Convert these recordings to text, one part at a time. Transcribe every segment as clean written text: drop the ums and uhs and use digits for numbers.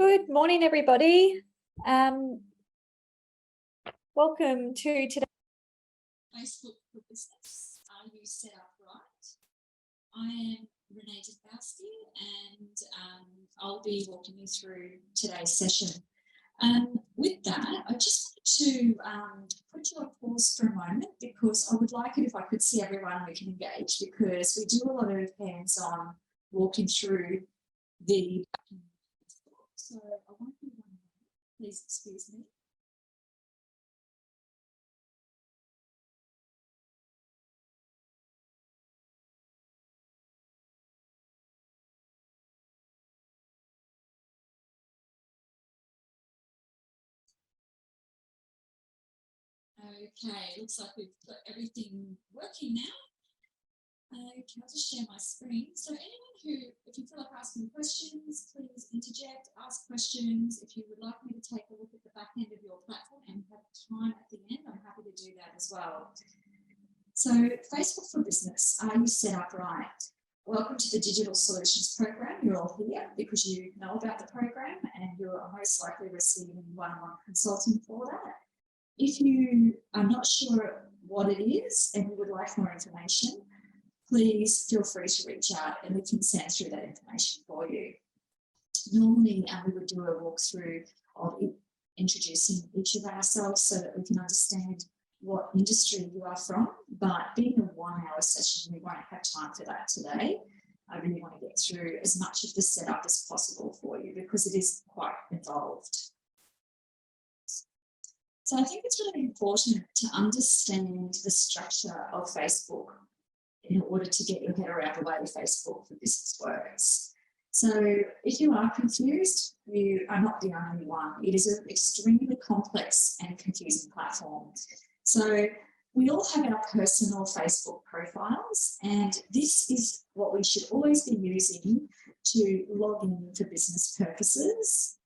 Good morning, everybody. Welcome to today. Facebook for Business. Are you set up right? I am Renee and I'll be walking you through today's session. With that, I just want to put you on pause for a moment because I would like it if I could see everyone we can engage, because we do a lot of hands-on walking through the. So I won't be one moment. Please excuse me. Okay, looks like we've got everything working now. Okay, I'll just share my screen. So anyone who, if you feel like asking questions, please interject, ask questions. If you would like me to take a look at the back end of your platform and have time at the end, I'm happy to do that as well. So Facebook for Business, are you set up right? Welcome to the Digital Solutions Program. You're all here because you know about the program and you're most likely receiving one-on-one consulting for that. If you are not sure what it is and you would like more information, please feel free to reach out and we can send through that information for you. Normally, we would do a walkthrough of introducing each of ourselves so that we can understand what industry you are from, but being a 1 hour session, we won't have time for that today. I really want to get through as much of the setup as possible for you because it is quite involved. So I think it's really important to understand the structure of Facebook in order to get your head around the way Facebook for Business works. So if you are confused, you are not the only one. It is an extremely complex and confusing platform. So we all have our personal Facebook profiles, and this is what we should always be using to log in for business purposes.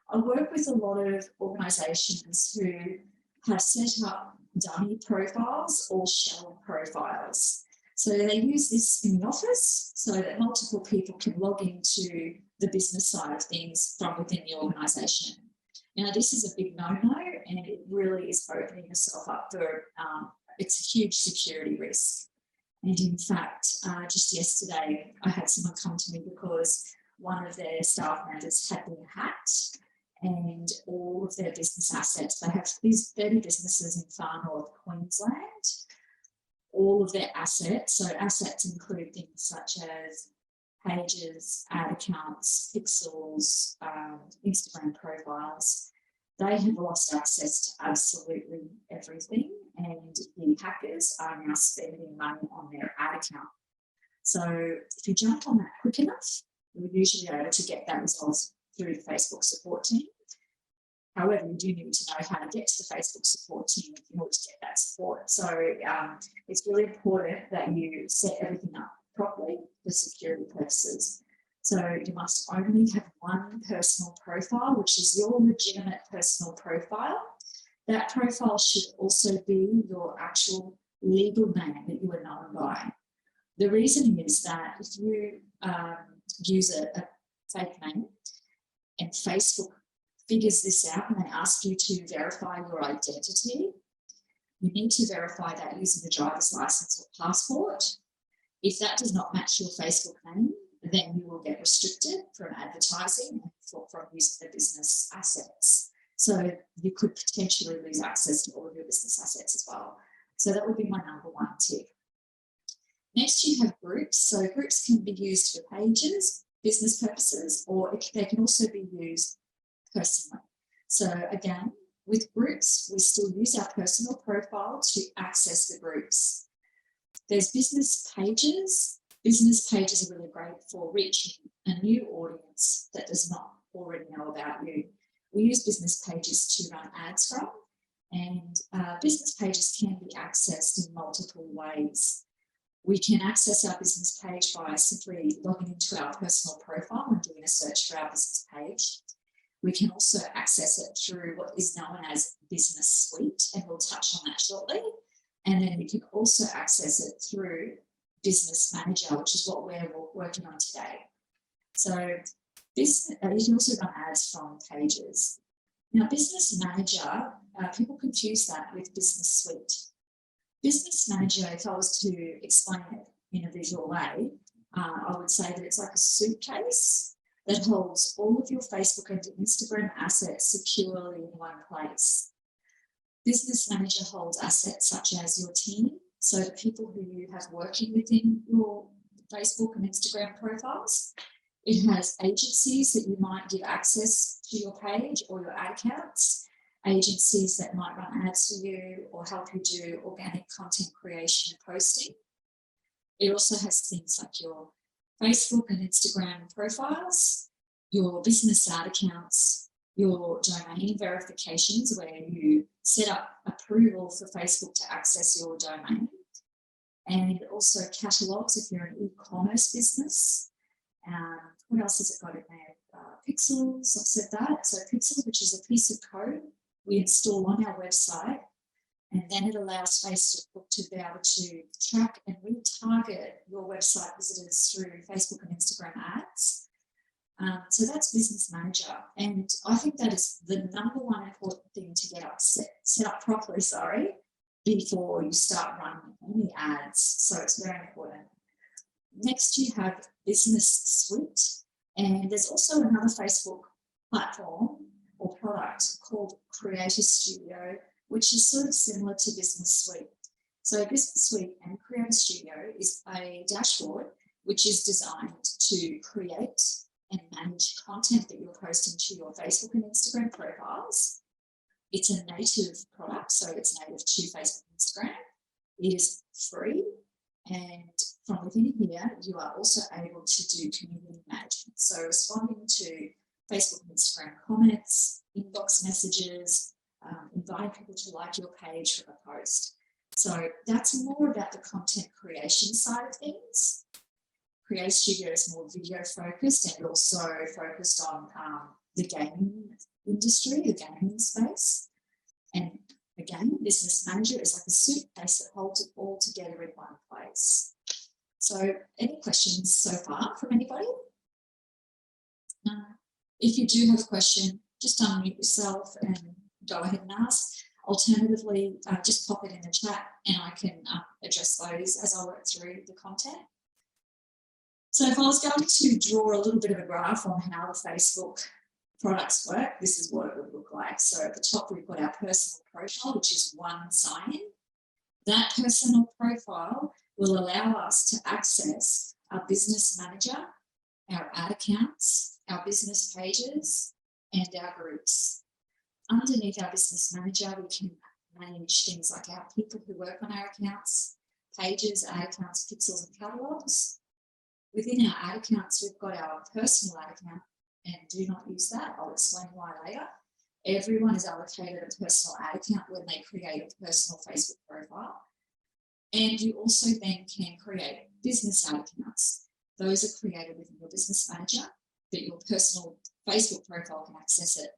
I work with a lot of organisations who have set up dummy profiles or shell profiles. So they use this in the office so that multiple people can log into the business side of things from within the organisation. Now, this is a big no-no and it really is opening yourself up for, it's a huge security risk. And in fact, just yesterday, I had someone come to me because one of their staff members had been hacked and all of their business assets, they have these 30 businesses in far north Queensland, all of their assets, so assets include things such as pages, ad accounts, pixels, Instagram profiles. They have lost access to absolutely everything, and the hackers are now spending money on their ad account. So if you jump on that quick enough, you're usually able to get that resolved through the Facebook support team. However, you do need to know how to get to the Facebook support team in order to get that support. So it's really important that you set everything up properly for security purposes. So you must only have one personal profile, which is your legitimate personal profile. That profile should also be your actual legal name that you are known by. The reason is that if you use a fake name and Facebook figures this out and they ask you to verify your identity, you need to verify that using the driver's license or passport. If that does not match your Facebook name, then you will get restricted from advertising and from using the business assets. So you could potentially lose access to all of your business assets as well. So that would be my number one tip. Next, you have groups. So groups can be used for pages, business purposes, or they can also be used personally. So again, with groups, we still use our personal profile to access the groups. There's business pages. Business pages are really great for reaching a new audience that does not already know about you. We use business pages to run ads from, and business pages can be accessed in multiple ways. We can access our business page by simply logging into our personal profile and doing a search for our business page. We can also access it through what is known as Business Suite, and we'll touch on that shortly. And then we can also access it through Business Manager, which is what we're working on today. So You can also run ads from pages. Now, Business Manager, people confuse that with Business Suite. Business Manager, if I was to explain it in a visual way, I would say that it's like a suitcase that holds all of your Facebook and Instagram assets securely in one place. Business Manager holds assets such as your team, so the people who you have working within your Facebook and Instagram profiles. It has agencies that you might give access to your page or your ad accounts, agencies that might run ads for you or help you do organic content creation and posting. It also has things like your Facebook and Instagram profiles, your business ad accounts, your domain verifications where you set up approval for Facebook to access your domain, and also catalogs if you're an e-commerce business. What else has it got in there? Pixels, I've said that. So Pixels, which is a piece of code we install on our website, and then it allows Facebook to be able to track and retarget your website visitors through Facebook and Instagram ads. So that's Business Manager, and I think that is the number one important thing to get up set up properly, before you start running any ads. So it's very important. Next, you have Business Suite, and there's also another Facebook platform or product called Creator Studio, which is sort of similar to Business Suite. So Business Suite and Creator Studio is a dashboard which is designed to create and manage content that you're posting to your Facebook and Instagram profiles. It's a native product, so it's native to Facebook and Instagram. It is free, and from within here, you are also able to do community management. So responding to Facebook and Instagram comments, inbox messages, inviting people to like your page for a post. So that's more about the content creation side of things. Creator Studio is more video focused and also focused on the gaming industry, the gaming space. And again, Business Manager is like a suitcase that holds it all together in one place. So any questions so far from anybody? If you do have a question, just unmute yourself and go ahead and ask. Alternatively, just pop it in the chat and I can address those as I work through the content. So if I was going to draw a little bit of a graph on how the Facebook products work, this is what it would look like. So at the top, we've got our personal profile, which is one sign-in. That personal profile will allow us to access our Business Manager, our ad accounts, our business pages, and our groups. Underneath our Business Manager, we can manage things like our people who work on our accounts, pages, ad accounts, pixels, and catalogs. Within our ad accounts, we've got our personal ad account, and do not use that. I'll explain why later. Everyone is allocated a personal ad account when they create a personal Facebook profile. And you also then can create business ad accounts. Those are created within your Business Manager, but your personal Facebook profile can access it.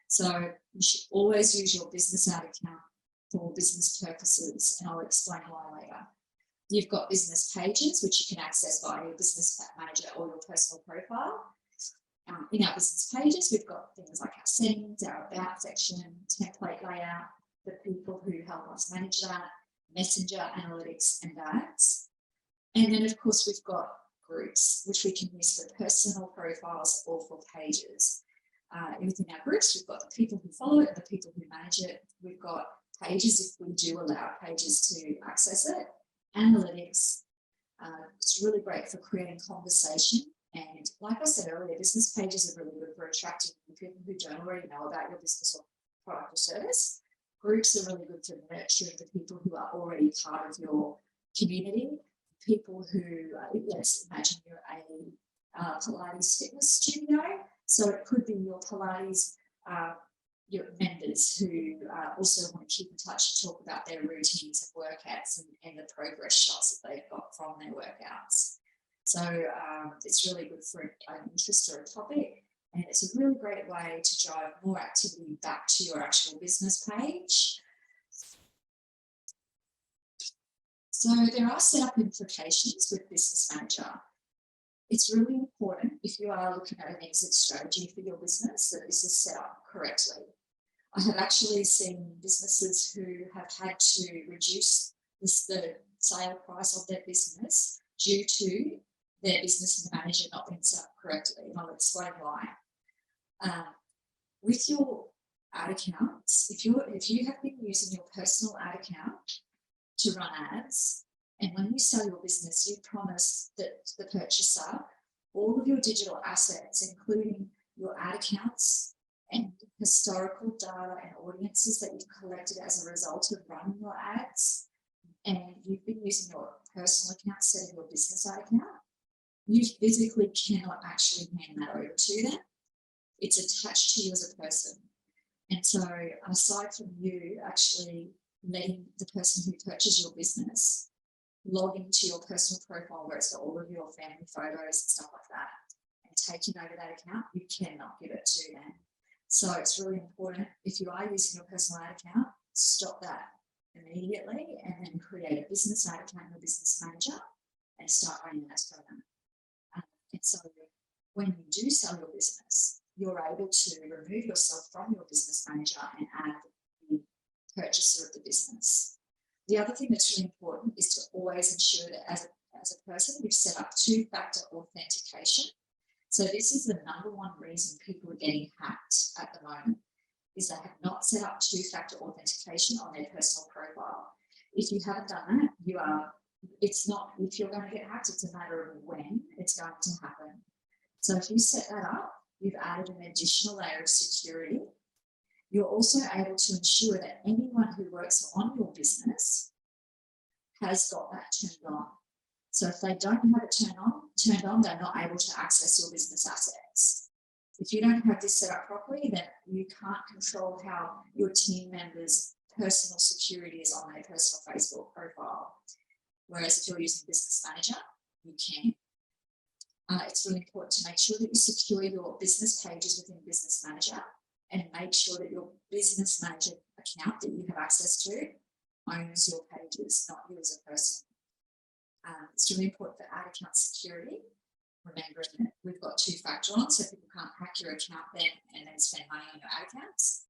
So you should always use your business ad account for business purposes, and I'll explain why later. You've got business pages, which you can access via your Business Manager or your personal profile. In our business pages, we've got things like our settings, our about section, template layout, the people who help us manage that, messenger, analytics, and ads. And then, of course, we've got groups, which we can use for personal profiles or for pages. Within our groups, we've got the people who follow it and the people who manage it. We've got pages if we do allow pages to access it. Analytics, it's really great for creating conversation. And like I said earlier, business pages are really good for attracting people who don't already know about your business or product or service. Groups are really good for nurturing the people who are already part of your community. People who, yes, imagine you're a Pilates fitness studio. So it could be your Pilates, your members who also want to keep in touch and talk about their routines and workouts and the progress shots that they've got from their workouts. So it's really good for an interest or a topic, and it's a really great way to drive more activity back to your actual business page. So there are setup implications with Business Manager. It's really important if you are looking at an exit strategy for your business that this is set up correctly. I have actually seen businesses who have had to reduce the sale price of their business due to their business manager not being set up correctly, and I'll explain why. With your ad accounts, if you have been using your personal ad account to run ads, and when you sell your business, you promise that the purchaser all of your digital assets, including your ad accounts and historical data and audiences that you've collected as a result of running your ads, and you've been using your personal account instead of your business ad account, you physically cannot actually hand that over to them. It's attached to you as a person. And so aside from you actually letting the person who purchased your business log into your personal profile where it's got all of your family photos and stuff like that and taking over that account, you cannot give it to them. So it's really important, if you are using your personal ad account, stop that immediately and then create a business ad account in your business manager and start running ads for them. And so when you do sell your business, you're able to remove yourself from your business manager and add the purchaser of the business. The other thing that's really important is to always ensure that as a person, you've set up two-factor authentication. So this is the #1 reason people are getting hacked at the moment, is they have not set up two-factor authentication on their personal profile. If you haven't done that, it's not if you're going to get hacked, it's a matter of when it's going to happen. So if you set that up, you've added an additional layer of security. You're also able to ensure that anyone who works on your business has got that turned on. So if they don't have it turned on, they're not able to access your business assets. If you don't have this set up properly, then you can't control how your team members' personal security is on their personal Facebook profile. Whereas if you're using Business Manager, you can. It's really important to make sure that you secure your business pages within Business Manager and make sure that your Business Manager account that you have access to owns your pages, not you as a person. It's really important for ad account security, remembering that we've got two-factor on, so people can't hack your account then and then spend money on your ad accounts.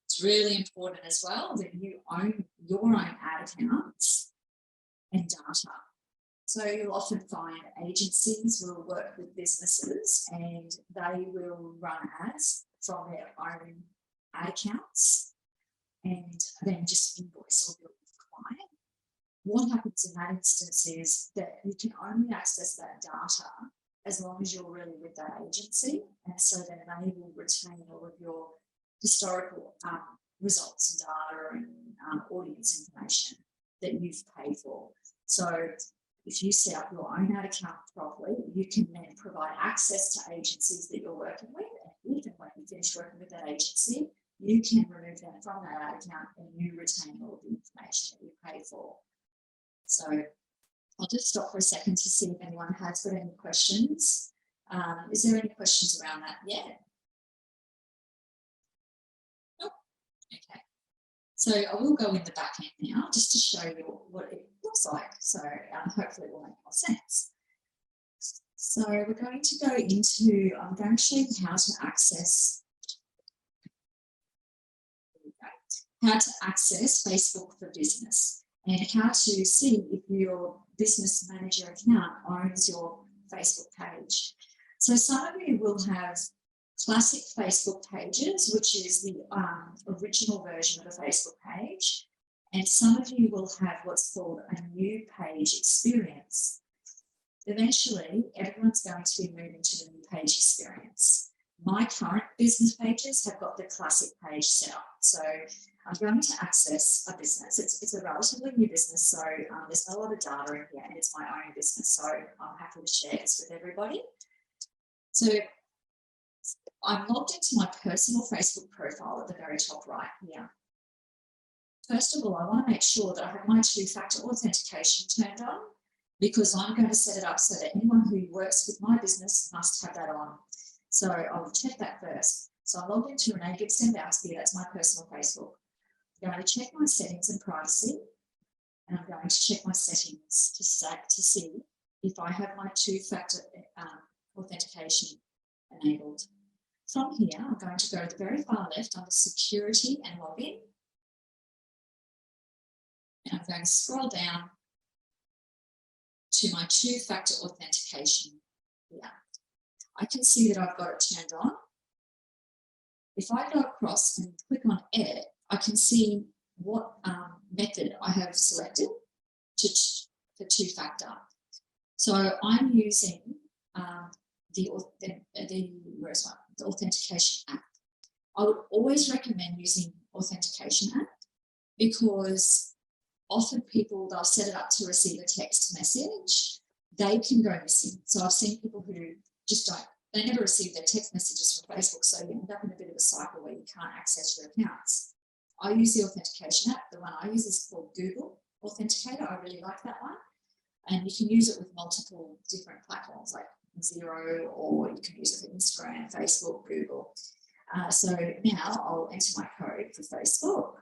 It's really important as well that you own your own ad accounts and data. So you'll often find agencies will work with businesses and they will run ads from their own ad accounts and then just invoice or bill the client. What happens in that instance is that you can only access that data as long as you're really with that agency, and so then they will retain all of your historical results and data and audience information that you've paid for. So if you set up your own ad account properly, you can then provide access to agencies that you're working with, and even when you finish working with that agency, you can remove them from that ad account and you retain all of the information that you paid for. So I'll just stop for a second to see if anyone has got any questions. Is there any questions around that yet? Nope. Okay. So I will go in the back end now just to show you what it looks like. So hopefully it will make more sense. So we're going to go into, I'm going to show you how to access Facebook for Business and how to see if your Business Manager account owns your Facebook page. So some of you will have classic Facebook pages, which is the original version of a Facebook page, and some of you will have what's called a new page experience. Eventually, everyone's going to be moving to the new page experience. My current business pages have got the classic page set up. So I'm going to access a business. It's a relatively new business, so there's not a lot of data in here, and it's my own business, so I'm happy to share this with everybody. So I'm logged into my personal Facebook profile at the very top right here. First of all, I want to make sure that I have my two-factor authentication turned on, because I'm going to set it up so that anyone who works with my business must have that on. So I'll check that first. So I'm logged into Renee, that's my personal Facebook. I'm going to check my settings and privacy, and I'm going to check my settings to see if I have my two-factor authentication enabled. From here, I'm going to go to the very far left under Security and Login. And I'm going to scroll down to my two-factor authentication here. I can see that I've got it turned on. If I go across and click on Edit, I can see what method I have selected for two-factor. So I'm using the authentication app. I would always recommend using authentication app because often people, they'll set it up to receive a text message. They can go missing. So I've seen people who just they never receive their text messages from Facebook, so you end up in a bit of a cycle where you can't access your accounts. I use the authentication app. The one I use is called Google Authenticator. I really like that one. And you can use it with multiple different platforms like Xero, or you can use it for Instagram, Facebook, Google. So now I'll enter my code for Facebook.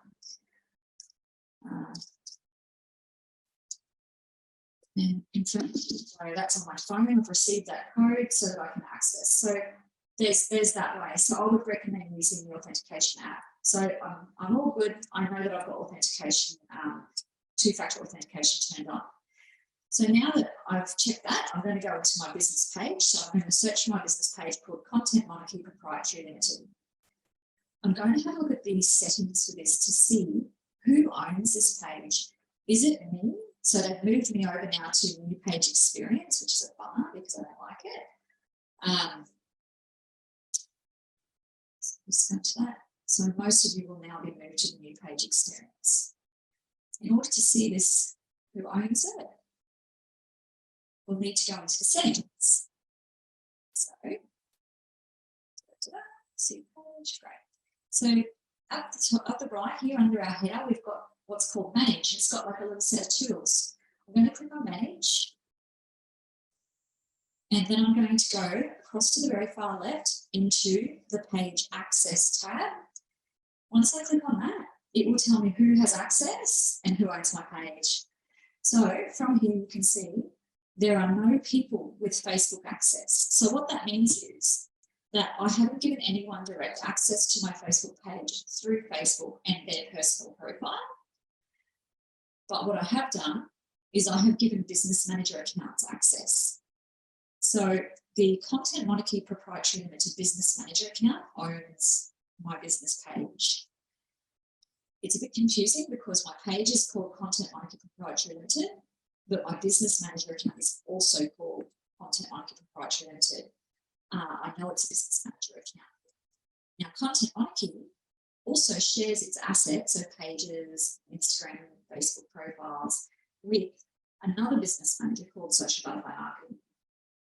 And confirm. So that's on my phone. I've received that code so that I can access. So there's that way. So I would recommend using the authentication app. So I'm all good. I know that I've got authentication, two-factor authentication turned on. So now that I've checked that, I'm going to go into my business page. So I'm going to search my business page called Content Monarchy Proprietary Limited. I'm going to have a look at these settings for this to see who owns this page. Is it me? So they've moved me over now to new page experience, which is a bummer because I don't like it. Just go to that. So most of you will now be moved to the new page experience. In order to see this, who owns it, we'll need to go into the settings. So, go to that, see page, great. So up the top, up the right here under our header, we've got what's called Manage. It's got like a little set of tools. I'm going to click on Manage. And then I'm going to go across to the very far left into the Page Access tab. Once I click on that, it will tell me who has access and who owns my page. So from here you can see there are no people with Facebook access. So what that means is that I haven't given anyone direct access to my Facebook page through Facebook and their personal profile. But what I have done is I have given business manager accounts access. So the Content Monarchy Proprietary Limited Business Manager account owns my business page. It's a bit confusing because my page is called Content Monarchy Proprietary Limited, but my business manager account is also called Content Monarchy Proprietary Limited. I know it's a business manager account. Now, Content Monarchy also shares its assets, so pages, Instagram, Facebook profiles, with another business manager called Social Butterfly Marketing.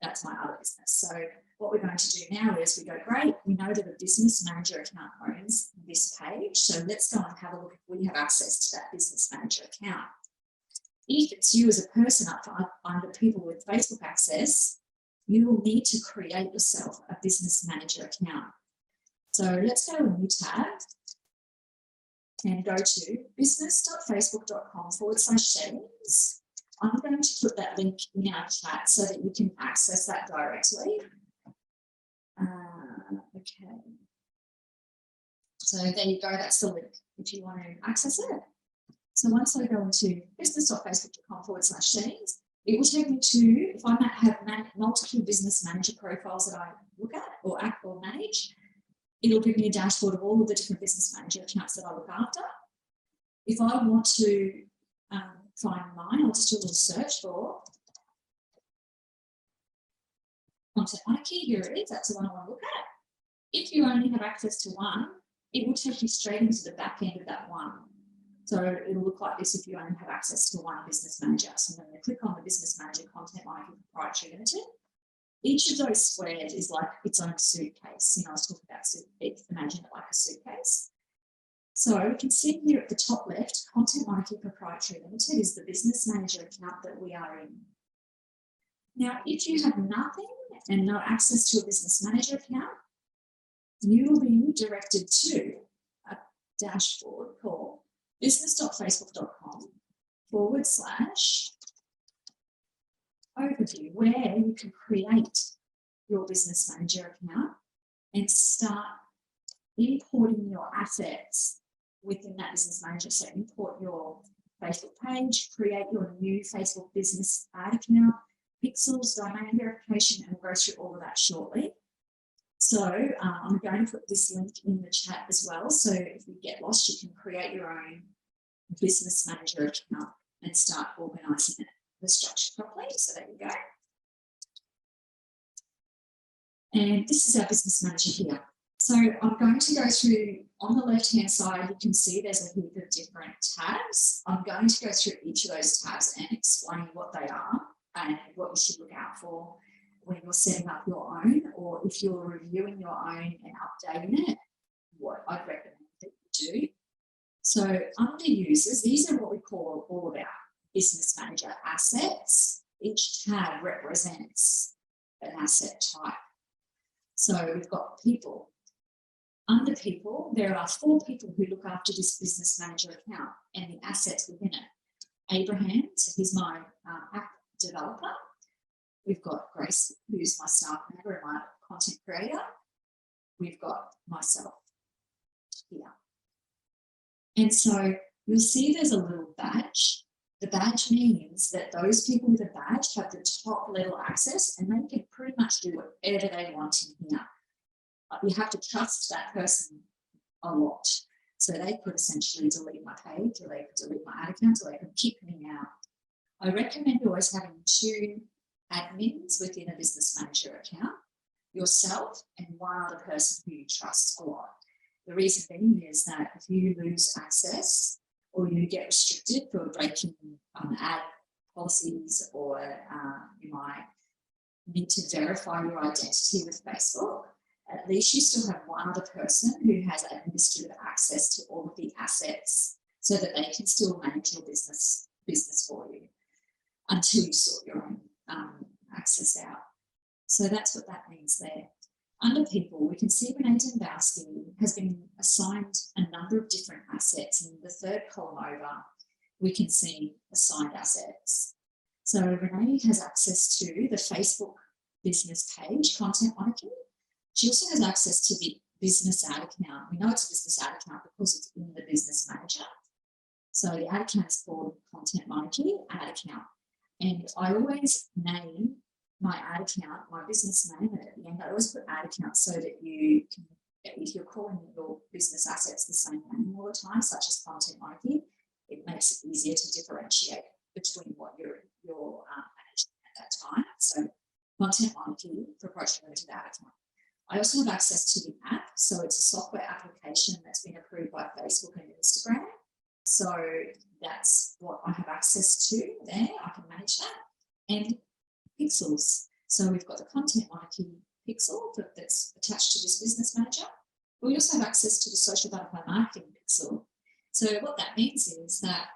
That's my other business. So what we're going to do now is we go, great, we know that a business manager account owns this page. So let's go and have a look if we have access to that business manager account. If it's you as a person under people with Facebook access, you will need to create yourself a business manager account. So let's go to a new tab and go to business.facebook.com/settings. I'm going to put that link in our chat so that you can access that directly. Okay. So there you go, that's the link if you want to access it. So once I go into business.facebook.com/settings, it will take me to, if I have multiple business manager profiles that I look at or manage, it'll give me a dashboard of all of the different business manager accounts that I look after. If I want to find mine, I'll just do a little search for Content Monarchy. Here it is, that's the one I want to look at. If you only have access to one, it will take you straight into the back end of that one. So it'll look like this if you only have access to one business manager. So I'm going to click on the business manager Content Monarchy Proprietary Limited. Each of those squares is like its own suitcase. You know, I was talking about suitcase, imagine it like a suitcase. So we can see here at the top left, Content Monarchy Proprietary Limited is the business manager account that we are in. Now, if you have nothing and no access to a business manager account, you will be directed to a dashboard called business.facebook.com/. overview where you can create your business manager account and start importing your assets within that business manager. So import your Facebook page, create your new Facebook business ad account, pixels, domain verification, and we'll go through all of that shortly. So I'm going to put this link in the chat as well. So if you get lost, you can create your own business manager account and start organising the structure properly. So there you go. And this is our business manager here. So I'm going to go through, on the left-hand side, you can see there's a heap of different tabs. I'm going to go through each of those tabs and explain what they are and what you should look out for when you're setting up your own, or if you're reviewing your own and updating it, what I'd recommend that you do. So under users, these are what we call all of our business manager assets. Each tab represents an asset type. So we've got people. Under people, there are 4 people who look after this business manager account and the assets within it. Abraham, so he's my app developer. We've got Grace, who's my staff member and my content creator. We've got myself here. And so you'll see there's a little badge. The badge means that those people with a badge have the top level access and they can pretty much do whatever they want in here. You have to trust that person a lot. So they could essentially delete my page, or they could delete my ad account, or they could kick me out. I recommend always having 2 admins within a business manager account, yourself and one other person who you trust a lot. The reason being is that if you lose access or you get restricted for breaking ad policies, or you might need to verify your identity with Facebook, at least you still have one other person who has administrative access to all of the assets so that they can still manage your business for you until you sort your own access out. So that's what that means there. Under people, we can see Renee has been assigned a number of different assets. In the 3rd column over, we can see assigned assets. So Renee has access to the Facebook business page, content monarchy. She also has access to the business ad account. We know it's a business ad account because it's in the business manager. So the ad account is called Content Monarchy ad account. And I always name my ad account, my business name, and at the end I always put ad account so that you can, if you're calling your business assets the same name all the time, such as Content Monarchy, it makes it easier to differentiate between what you're managing at that time. So Content Monarchy, proprietary limited ad account. I also have access to the app. So it's a software application that's been approved by Facebook and Instagram. So that's what I have access to there. I can manage that. And pixels. So we've got the Content Monarchy pixel that's attached to this business manager. We also have access to the Social Butterfly Marketing pixel. So what that means is that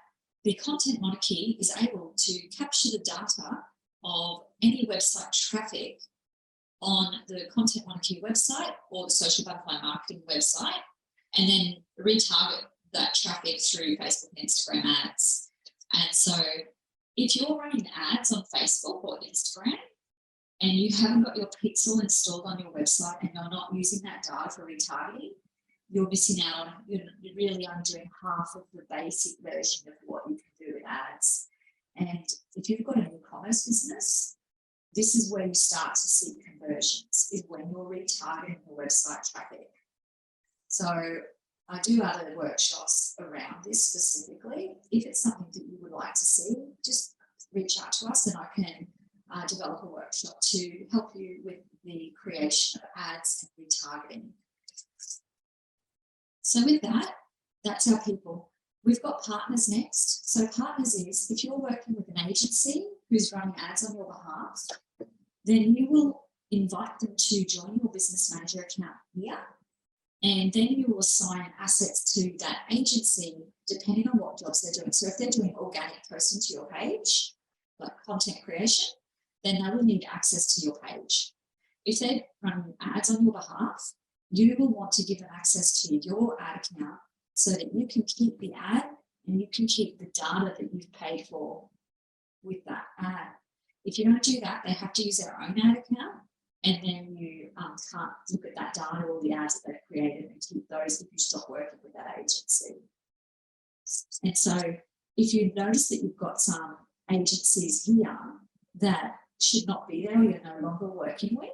the Content Monarchy is able to capture the data of any website traffic on the Content Monarchy website or the Social Butterfly Marketing website, and then retarget that traffic through Facebook and Instagram ads. And so if you're running ads on Facebook or Instagram and you haven't got your pixel installed on your website and you're not using that data for retargeting, you're missing out on, you're really only doing half of the basic version of what you can do with ads. And if you've got an e-commerce business, this is where you start to see conversions, is when you're retargeting your website traffic. So I do other workshops around this specifically. If it's something that you would like to see, just reach out to us and I can develop a workshop to help you with the creation of ads and retargeting. So with that, that's our people. We've got partners next. So partners is if you're working with an agency who's running ads on your behalf, then you will invite them to join your business manager account here. And then you will assign assets to that agency depending on what jobs they're doing. So if they're doing organic posting to your page, like content creation, then they will need access to your page. If they're running ads on your behalf, you will want to give them access to your ad account so that you can keep the ad and you can keep the data that you've paid for with that ad. If you don't do that, they have to use their own ad account, and then you can't look at that data or the ads that they've created and keep those if you stop working with that agency. And so if you notice that you've got some agencies here that should not be there, you're no longer working with,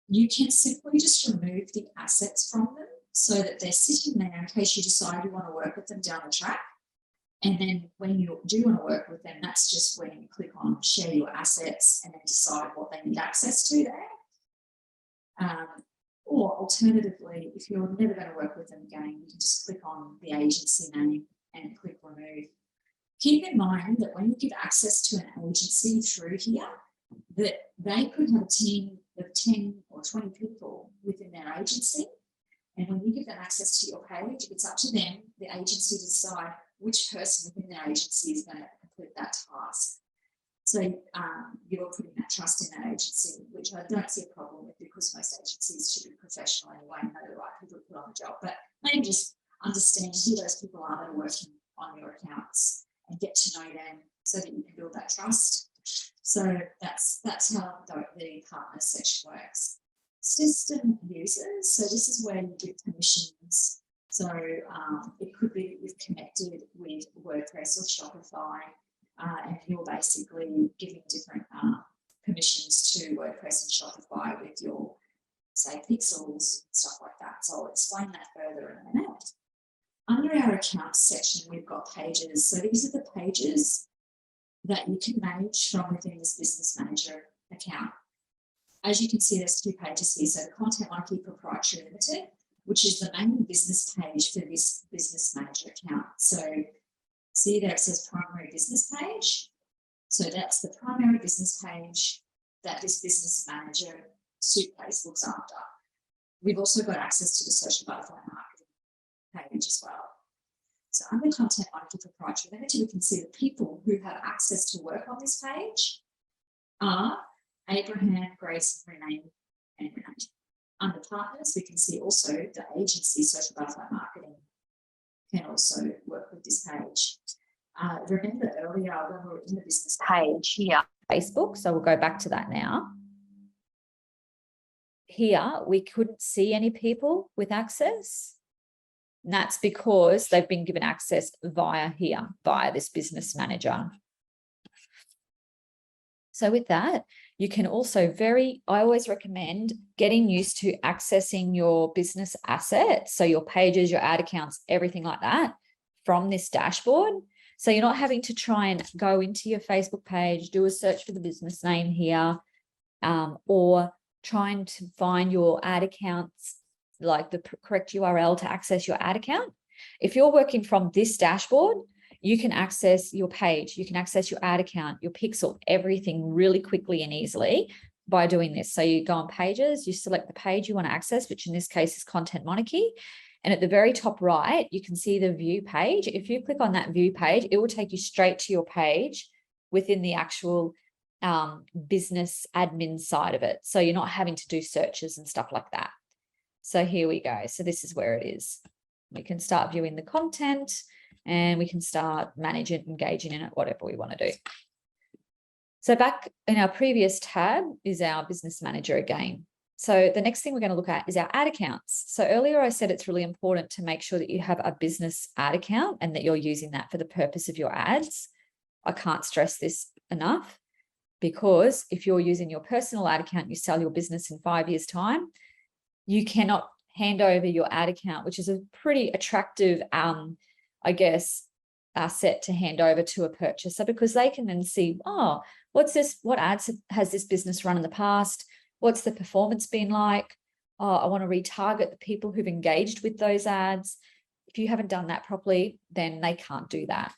you can simply just remove the assets from them so that they're sitting there in case you decide you want to work with them down the track. And then when you do want to work with them, that's just when you click on share your assets and then decide what they need access to there. Or alternatively, if you're never going to work with them again, you can just click on the agency name and click remove. Keep in mind that when you give access to an agency through here, that they could have a team of 10 or 20 people within their agency. And when you give them access to your page, it's up to them, the agency, to decide which person within their agency is going to complete that task. So you're putting that trust in that agency, which I don't see a problem with, because most agencies should be professional anyway and know the right people to put on the job. But maybe just understand who those people are that are working on your accounts and get to know them so that you can build that trust. So that's how the partners section works. System users. So this is where you give permissions. So it could be that you've connected with WordPress or Shopify, and you're basically giving different permissions to WordPress and Shopify with your, say, pixels, stuff like that. So I'll explain that further in a minute. Under our accounts section, we've got pages. So these are the pages that you can manage from within this Business Manager account. As you can see, there's two pages here. So the Content Monarchy Proprietary Limited, which is the main business page for this Business Manager account. So see there it says primary business page. So that's the primary business page that this Business Manager suitcase looks after. We've also got access to the Social Butterfly Marketing page as well. So under Content Monarchy Proprietary Limited, we can see the people who have access to work on this page are Abraham, Grace, Renee, and Renee. Under partners, we can see also the agency Social Butterfly Marketing can also work with this page. Remember earlier when we were in the business page here, Facebook. So we'll go back to that now. Here, we couldn't see any people with access. And that's because they've been given access via here, via this Business Manager. So with that, you can also I always recommend getting used to accessing your business assets. So your pages, your ad accounts, everything like that from this dashboard. So you're not having to try and go into your Facebook page, do a search for the business name here, or trying to find your ad accounts, like the correct URL to access your ad account. If you're working from this dashboard, you can access your page, you can access your ad account, your pixel, everything really quickly and easily by doing this. So you go on pages, you select the page you want to access, which in this case is Content Monarchy. And at the very top right, you can see the view page. If you click on that view page, it will take you straight to your page within the actual business admin side of it. So you're not having to do searches and stuff like that. So here we go. So this is where it is. We can start viewing the content and we can start managing, engaging in it, whatever we want to do. So back in our previous tab is our Business Manager again. So the next thing we're going to look at is our ad accounts. So earlier I said it's really important to make sure that you have a business ad account and that you're using that for the purpose of your ads. I can't stress this enough, because if you're using your personal ad account, you sell your business in 5 years' time, you cannot hand over your ad account, which is a pretty attractive, I guess, asset to hand over to a purchaser, because they can then see, oh, what's this? What ads has this business run in the past? What's the performance been like? Oh, I want to retarget the people who've engaged with those ads. If you haven't done that properly, then they can't do that.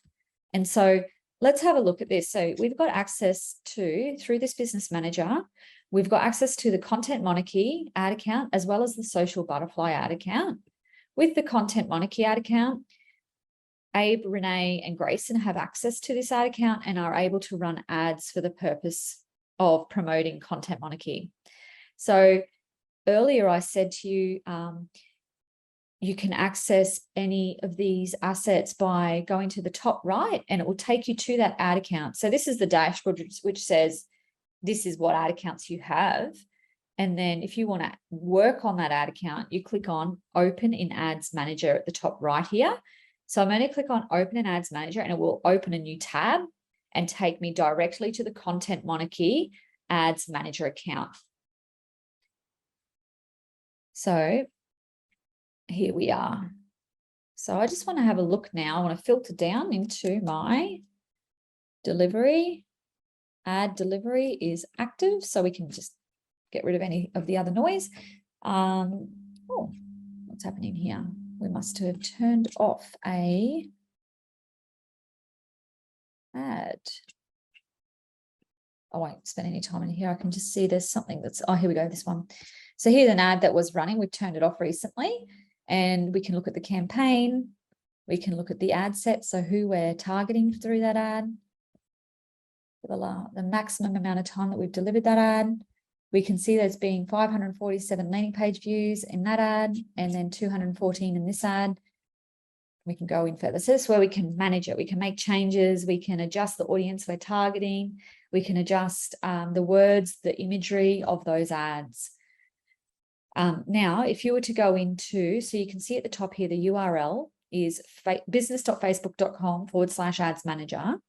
And so let's have a look at this. So we've got access to, through this Business Manager, we've got access to the Content Monarchy ad account as well as the Social Butterfly ad account. With the Content Monarchy ad account, Abe, Renee, and Grayson have access to this ad account and are able to run ads for the purpose of promoting Content Monarchy. So earlier I said to you, you can access any of these assets by going to the top right and it will take you to that ad account. So this is the dashboard which says this is what ad accounts you have. And then if you want to work on that ad account, you click on Open in Ads Manager at the top right here. So I'm going to click on Open in Ads Manager, and it will open a new tab and take me directly to the Content Monarchy Ads Manager account. So here we are. So I just want to have a look now. I want to filter down into my delivery. Ad delivery is active, so we can just get rid of any of the other noise. Oh, what's happening here? We must have turned off a ad. I won't spend any time in here. I can just see there's something that's, oh, here we go, this one. So here's an ad that was running. We've turned it off recently, and we can look at the campaign. We can look at the ad set, so who we're targeting through that ad, the maximum amount of time that we've delivered that ad. We can see there's been 547 landing page views in that ad, and then 214 in this ad. We can go in further. So this is where we can manage it. We can make changes. We can adjust the audience we're targeting. We can adjust the words, the imagery of those ads. Now, if you were to go into, so you can see at the top here, the URL is business.facebook.com/ads manager.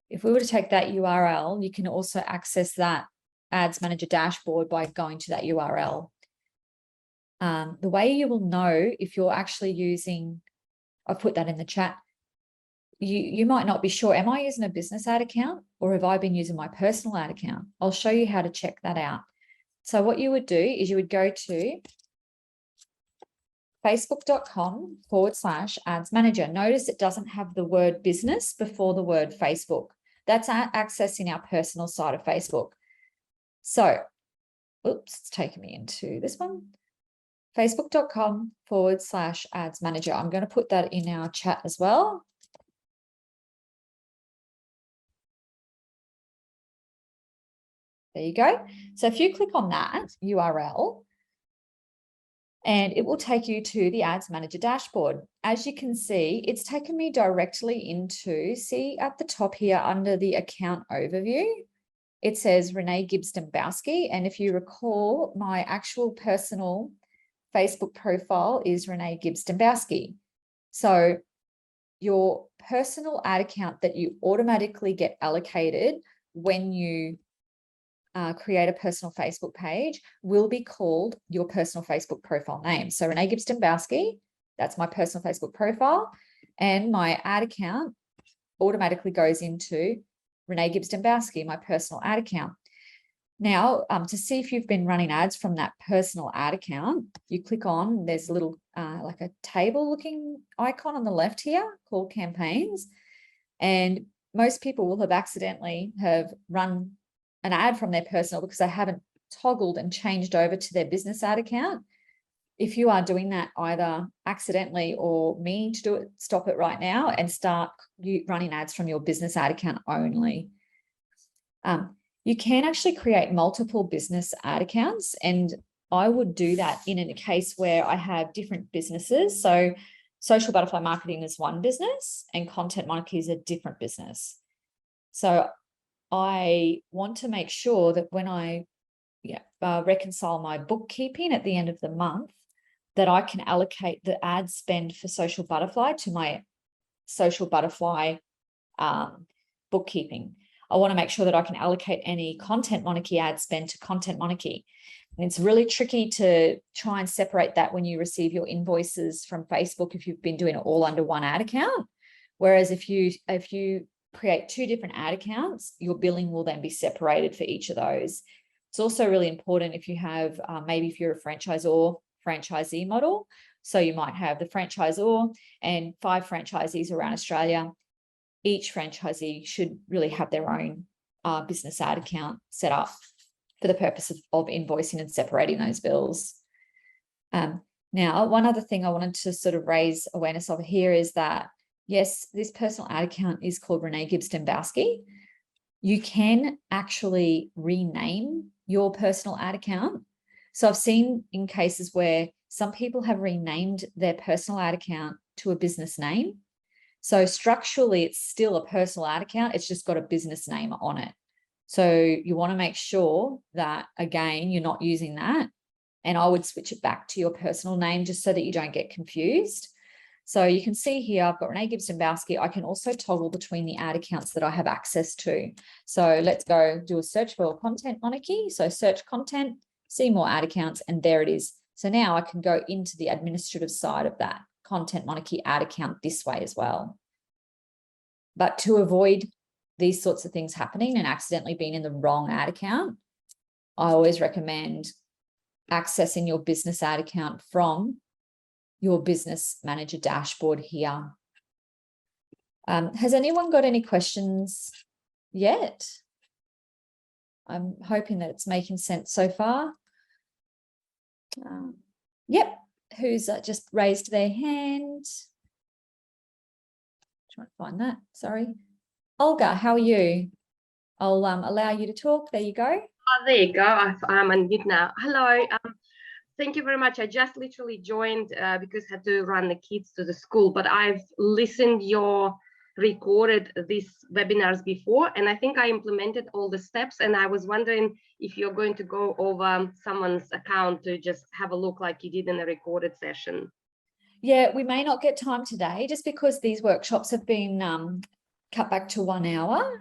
If we were to take that URL, you can also access that Ads Manager dashboard by going to that URL. The way you will know if you're actually using, I've put that in the chat, you might not be sure, am I using a business ad account or have I been using my personal ad account? I'll show you how to check that out. So what you would do is you would go to facebook.com/ads manager. Notice it doesn't have the word business before the word Facebook. That's accessing our personal side of Facebook. So, oops, it's taken me into this one. Facebook.com/ads manager. I'm going to put that in our chat as well. There you go. So if you click on that URL, and it will take you to the Ads Manager dashboard. As you can see, it's taken me directly into, see at the top here under the account overview, it says Renee Gibbs-Dembowski. And if you recall, my actual personal Facebook profile is Renee Gibbs-Dembowski. So your personal ad account that you automatically get allocated when you create a personal Facebook page will be called your personal Facebook profile name. So Renee Gibbs-Dembowski, that's my personal Facebook profile, and my ad account automatically goes into Renee Gibbs-Dembowski, my personal ad account. Now, to see if you've been running ads from that personal ad account, you click on, there's a little like a table looking icon on the left here called campaigns. And most people will have accidentally have run an ad from their personal because they haven't toggled and changed over to their business ad account. If you are doing that either accidentally or meaning to do it, stop it right now and start running ads from your business ad account only. You can actually create multiple business ad accounts, and I would do that in a case where I have different businesses. So Social Butterfly Marketing is one business and Content Monarchy is a different business. So I want to make sure that when I reconcile my bookkeeping at the end of the month, that I can allocate the ad spend for Social Butterfly to my Social Butterfly bookkeeping. I want to make sure that I can allocate any Content Monarchy ad spend to Content Monarchy. And it's really tricky to try and separate that when you receive your invoices from Facebook if you've been doing it all under one ad account. Whereas if you create two different ad accounts, your billing will then be separated for each of those. It's also really important if you have, maybe if you're a franchisee model. So you might have the franchisor and 5 franchisees around Australia. Each franchisee should really have their own business ad account set up for the purpose of invoicing and separating those bills. Now, one other thing I wanted to sort of raise awareness of here is that, yes, this personal ad account is called Renee Gibbs-Dembowski. You can actually rename your personal ad account. So I've seen in cases where some people have renamed their personal ad account to a business name. So structurally, it's still a personal ad account. It's just got a business name on it. So you want to make sure that, again, you're not using that. And I would switch it back to your personal name just so that you don't get confused. So you can see here, I've got Renee Gibson-Bowski. I can also toggle between the ad accounts that I have access to. So let's go do a search for Content Monarchy. So search content, see more ad accounts, and there it is. So now I can go into the administrative side of that Content Monarchy ad account this way as well. But to avoid these sorts of things happening and accidentally being in the wrong ad account, I always recommend accessing your business ad account from your business manager dashboard here. Has anyone got any questions yet? I'm hoping that it's making sense so far. Yep. Who's just raised their hand? Trying to find that. Sorry. Olga, how are you? I'll allow you to talk. There you go. Oh, there you go. I'm on mute now. Hello. Thank you very much. I just literally joined because I had to run the kids to the school, but I've listened your recorded these webinars before, and I think I implemented all the steps, and I was wondering if you're going to go over someone's account to just have a look like you did in a recorded session. Yeah, we may not get time today just because these workshops have been cut back to 1 hour.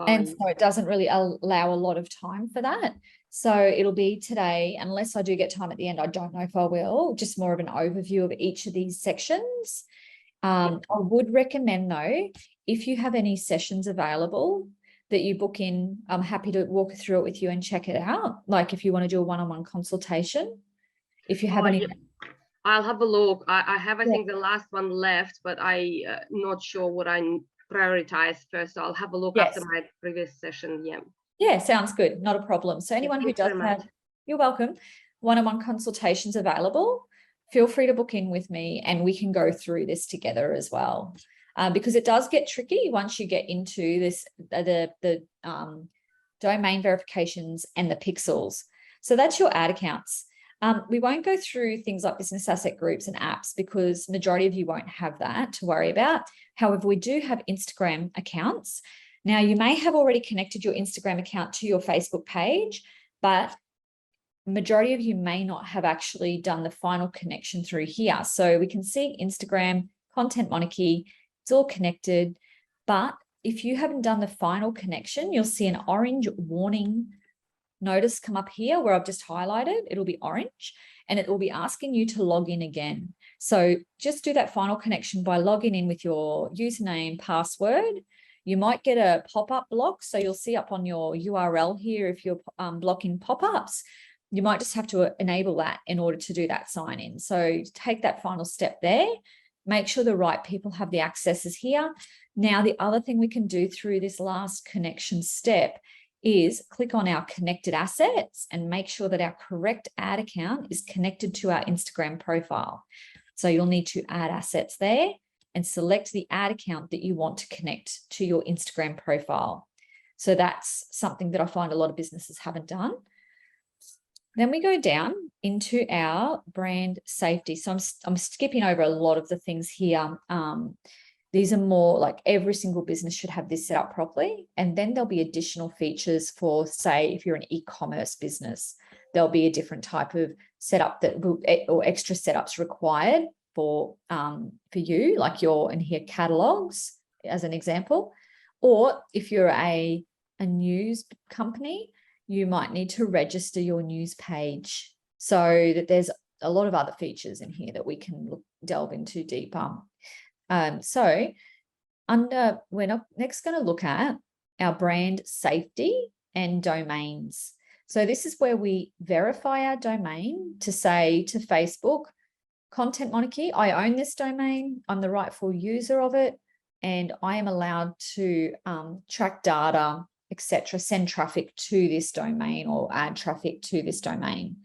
And so it doesn't really allow a lot of time for that. So it'll be today, unless I do get time at the end. I don't know if I will, just more of an overview of each of these sections. I would recommend, though, if you have any sessions available that you book in, I'm happy to walk through it with you and check it out. Like if you want to do a one-on-one consultation, if you have any. Yeah. I'll have a look. I have, I think, the last one left, but I'm not sure what I prioritize first. So I'll have a look after my previous session. Yeah, sounds good. Not a problem. So anyone who does have, you're welcome, one-on-one consultations available, feel free to book in with me and we can go through this together as well. Because it does get tricky once you get into this, the domain verifications and the pixels. So that's your ad accounts. We won't go through things like business asset groups and apps because majority of you won't have that to worry about. However, we do have Instagram accounts. Now, you may have already connected your Instagram account to your Facebook page, but majority of you may not have actually done the final connection through here. So we can see Instagram, Content Monarchy, it's all connected. But if you haven't done the final connection, you'll see an orange warning notice come up here where I've just highlighted. It'll be orange and it will be asking you to log in again. So just do that final connection by logging in with your username, password. You might get a pop-up block. So you'll see up on your URL here, if you're blocking pop-ups, you might just have to enable that in order to do that sign in. So take that final step there. Make sure the right people have the accesses here. Now, the other thing we can do through this last connection step is click on our connected assets and make sure that our correct ad account is connected to our Instagram profile. So you'll need to add assets there and select the ad account that you want to connect to your Instagram profile. So that's something that I find a lot of businesses haven't done. Then we go down into our brand safety. So I'm skipping over a lot of the things here. These are more like every single business should have this set up properly. And then there'll be additional features for, say, if you're an e-commerce business, there'll be a different type of setup that will, or extra setups required for you, like your in here catalogs as an example. Or if you're a news company, you might need to register your news page. So that there's a lot of other features in here that we can delve into deeper. So we're next going to look at our brand safety and domains. So this is where we verify our domain to say to Facebook, Content Monarchy, I own this domain, I'm the rightful user of it, and I am allowed to track data, etc., send traffic to this domain or add traffic to this domain.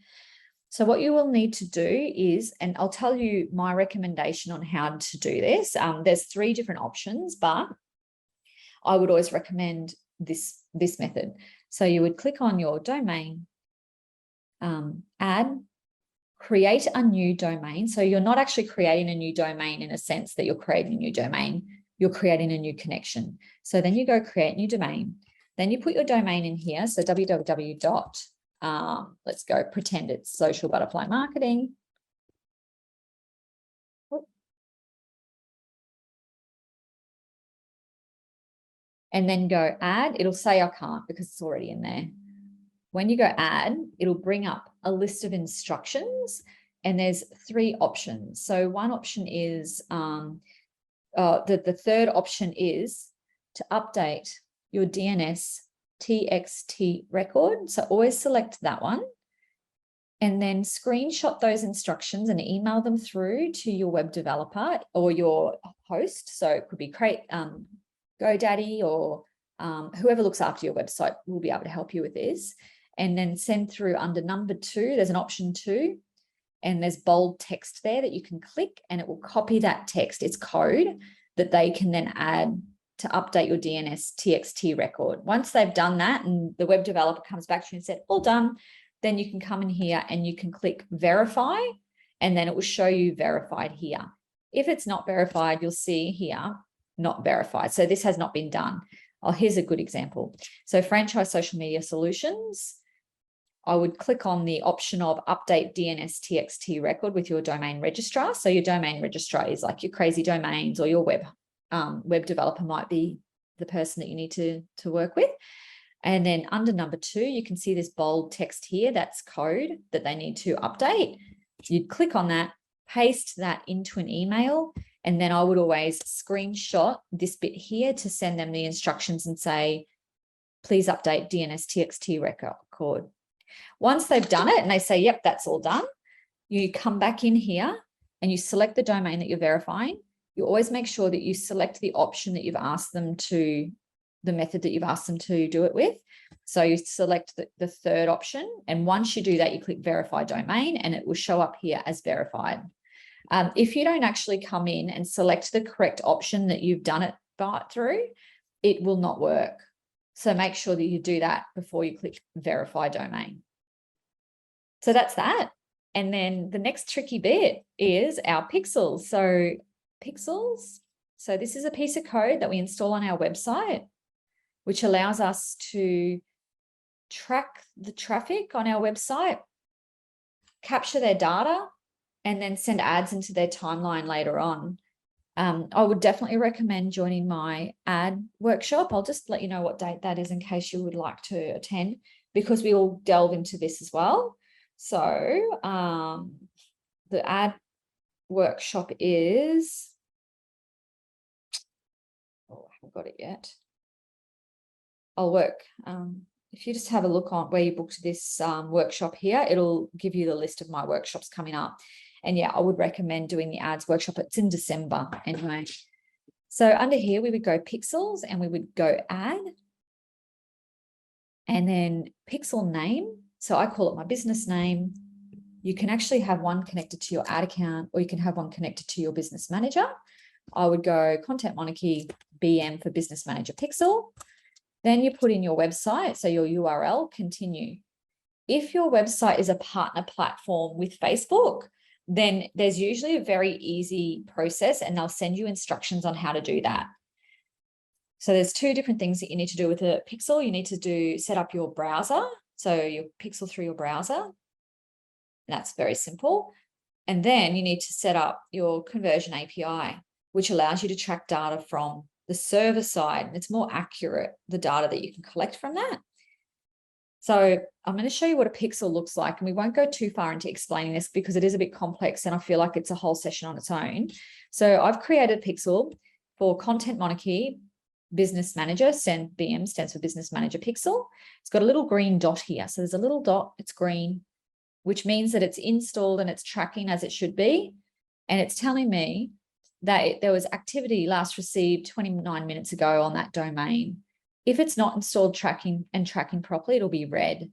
So what you will need to do is, and I'll tell you my recommendation on how to do this. There's 3 different options, but I would always recommend this method. So you would click on your domain, add, create a new domain. So you're not actually creating a new domain in a sense that you're creating a new domain, you're creating a new connection. So then you go create new domain. Then you put your domain in here. So www dot, let's go pretend it's social butterfly marketing. And then go add. It'll say I can't because it's already in there. When you go add, it'll bring up a list of instructions, and there's 3 options. So one option is, the third option is to update your DNS TXT record. So always select that one, and then screenshot those instructions and email them through to your web developer or your host. So it could be GoDaddy or whoever looks after your website will be able to help you with this. And then send through under number 2, there's an option 2, and there's bold text there that you can click, and it will copy that text. It's code that they can then add to update your DNS TXT record. Once they've done that and the web developer comes back to you and said, all done, then you can come in here and you can click verify, and then it will show you verified here. If it's not verified, you'll see here, not verified. So this has not been done. Oh, here's a good example. So franchise social media solutions, I would click on the option of update DNS TXT record with your domain registrar. So your domain registrar is like your Crazy Domains, or your web developer might be the person that you need to work with. And then under number 2, you can see this bold text here. That's code that they need to update. You'd click on that, paste that into an email, and then I would always screenshot this bit here to send them the instructions and say, please update DNS TXT record. Once they've done it and they say, yep, that's all done, you come back in here and you select the domain that you're verifying. You always make sure that you select the option that you've asked them to, the method that you've asked them to do it with. So you select the third option. And once you do that, you click verify domain, and it will show up here as verified. If you don't actually come in and select the correct option that you've done it through, it will not work. So make sure that you do that before you click verify domain. So that's that. And then the next tricky bit is our pixels. So pixels. So this is a piece of code that we install on our website, which allows us to track the traffic on our website, capture their data, and then send ads into their timeline later on. I would definitely recommend joining my ad workshop. I'll just let you know what date that is in case you would like to attend, because we will delve into this as well. So the ad workshop is, oh, I haven't got it yet. I'll work. If you just have a look on where you booked this workshop here, it'll give you the list of my workshops coming up. And yeah, I would recommend doing the ads workshop. It's in December anyway. So under here, we would go pixels and we would go add. And then pixel name. So I call it my business name. You can actually have one connected to your ad account, or you can have one connected to your business manager. I would go Content Monarchy BM for Business Manager Pixel. Then you put in your website, so your URL, continue. If your website is a partner platform with Facebook, then there's usually a very easy process, and they'll send you instructions on how to do that. So there's 2 different things that you need to do with a pixel. You need to set up your browser, so your pixel through your browser. That's very simple. And then you need to set up your conversion API, which allows you to track data from the server side. And it's more accurate, the data that you can collect from that. So I'm going to show you what a pixel looks like, and we won't go too far into explaining this because it is a bit complex and I feel like it's a whole session on its own. So I've created a pixel for Content Monarchy Business Manager, BM stands for Business Manager Pixel. It's got a little green dot here. So there's a little dot, it's green, which means that it's installed and it's tracking as it should be. And it's telling me that there was activity last received 29 minutes ago on that domain. If it's not installed tracking properly, it'll be red.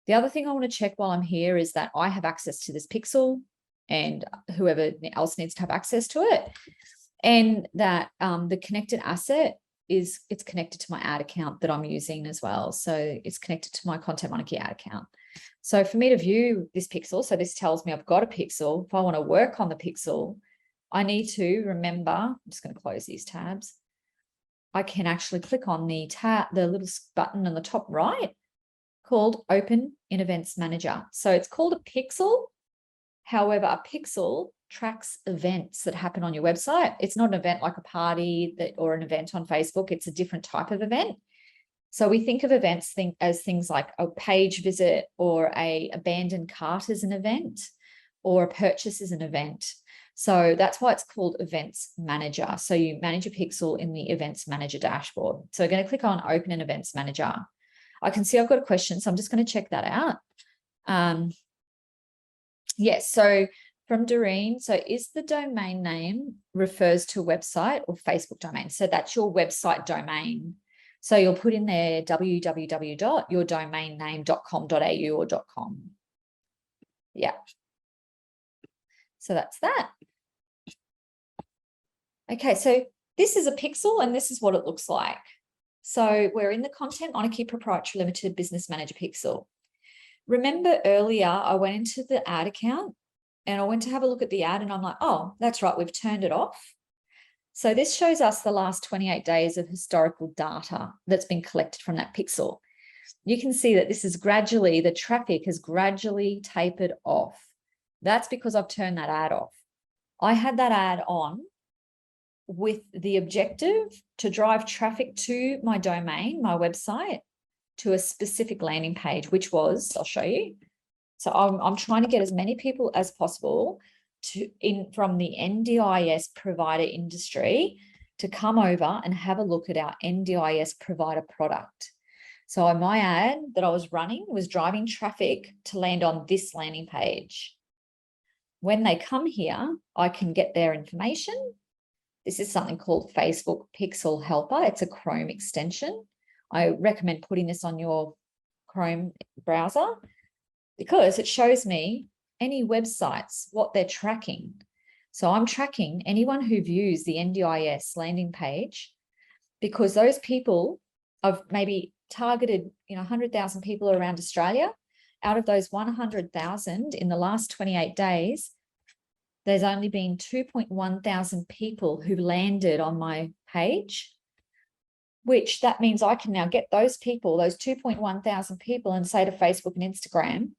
The other thing I want to check while I'm here is that I have access to this pixel, and whoever else needs to have access to it. And that the connected asset it's connected to my ad account that I'm using as well. So it's connected to my Content Monarchy ad account. So for me to view this pixel, so this tells me I've got a pixel. If I want to work on the pixel, I need to remember, I'm just going to close these tabs. I can actually click on the little button on the top right called Open in Events Manager. So it's called a pixel. However, a pixel tracks events that happen on your website. It's not an event like a party or an event on Facebook. It's a different type of event. So we think of events as things like a page visit or a abandoned cart as an event or a purchase as an event. So that's why it's called Events Manager. So you manage a pixel in the Events Manager dashboard. So we're going to click on Open an Events Manager. I can see I've got a question, so I'm just going to check that out. Yes, so from Doreen, so is the domain name refers to a website or Facebook domain? So that's your website domain. So you'll put in there www.yourdomainname.com.au or .com. Yeah. So that's that. Okay, so this is a pixel and this is what it looks like. So we're in the Content Monarchy Proprietary Limited Business Manager pixel. Remember earlier, I went into the ad account and I went to have a look at the ad and I'm like, oh, that's right, we've turned it off. So this shows us the last 28 days of historical data that's been collected from that pixel. You can see that this is gradually, the traffic has gradually tapered off. That's because I've turned that ad off. I had that ad on with the objective to drive traffic to my domain, my website, to a specific landing page, which was, I'll show you. So I'm trying to get as many people as possible from the NDIS provider industry to come over and have a look at our NDIS provider product. So my ad that I was running was driving traffic to land on this landing page. When they come here, I can get their information. This is something called Facebook Pixel Helper. It's a Chrome extension. I recommend putting this on your Chrome browser because it shows me any websites, what they're tracking. So I'm tracking anyone who views the NDIS landing page because those people, I've maybe targeted 100,000 people around Australia. Out of those 100,000 in the last 28 days, there's only been 2.1 thousand people who landed on my page, which that means I can now get those people, those 2.1 thousand people, and say to Facebook and Instagram,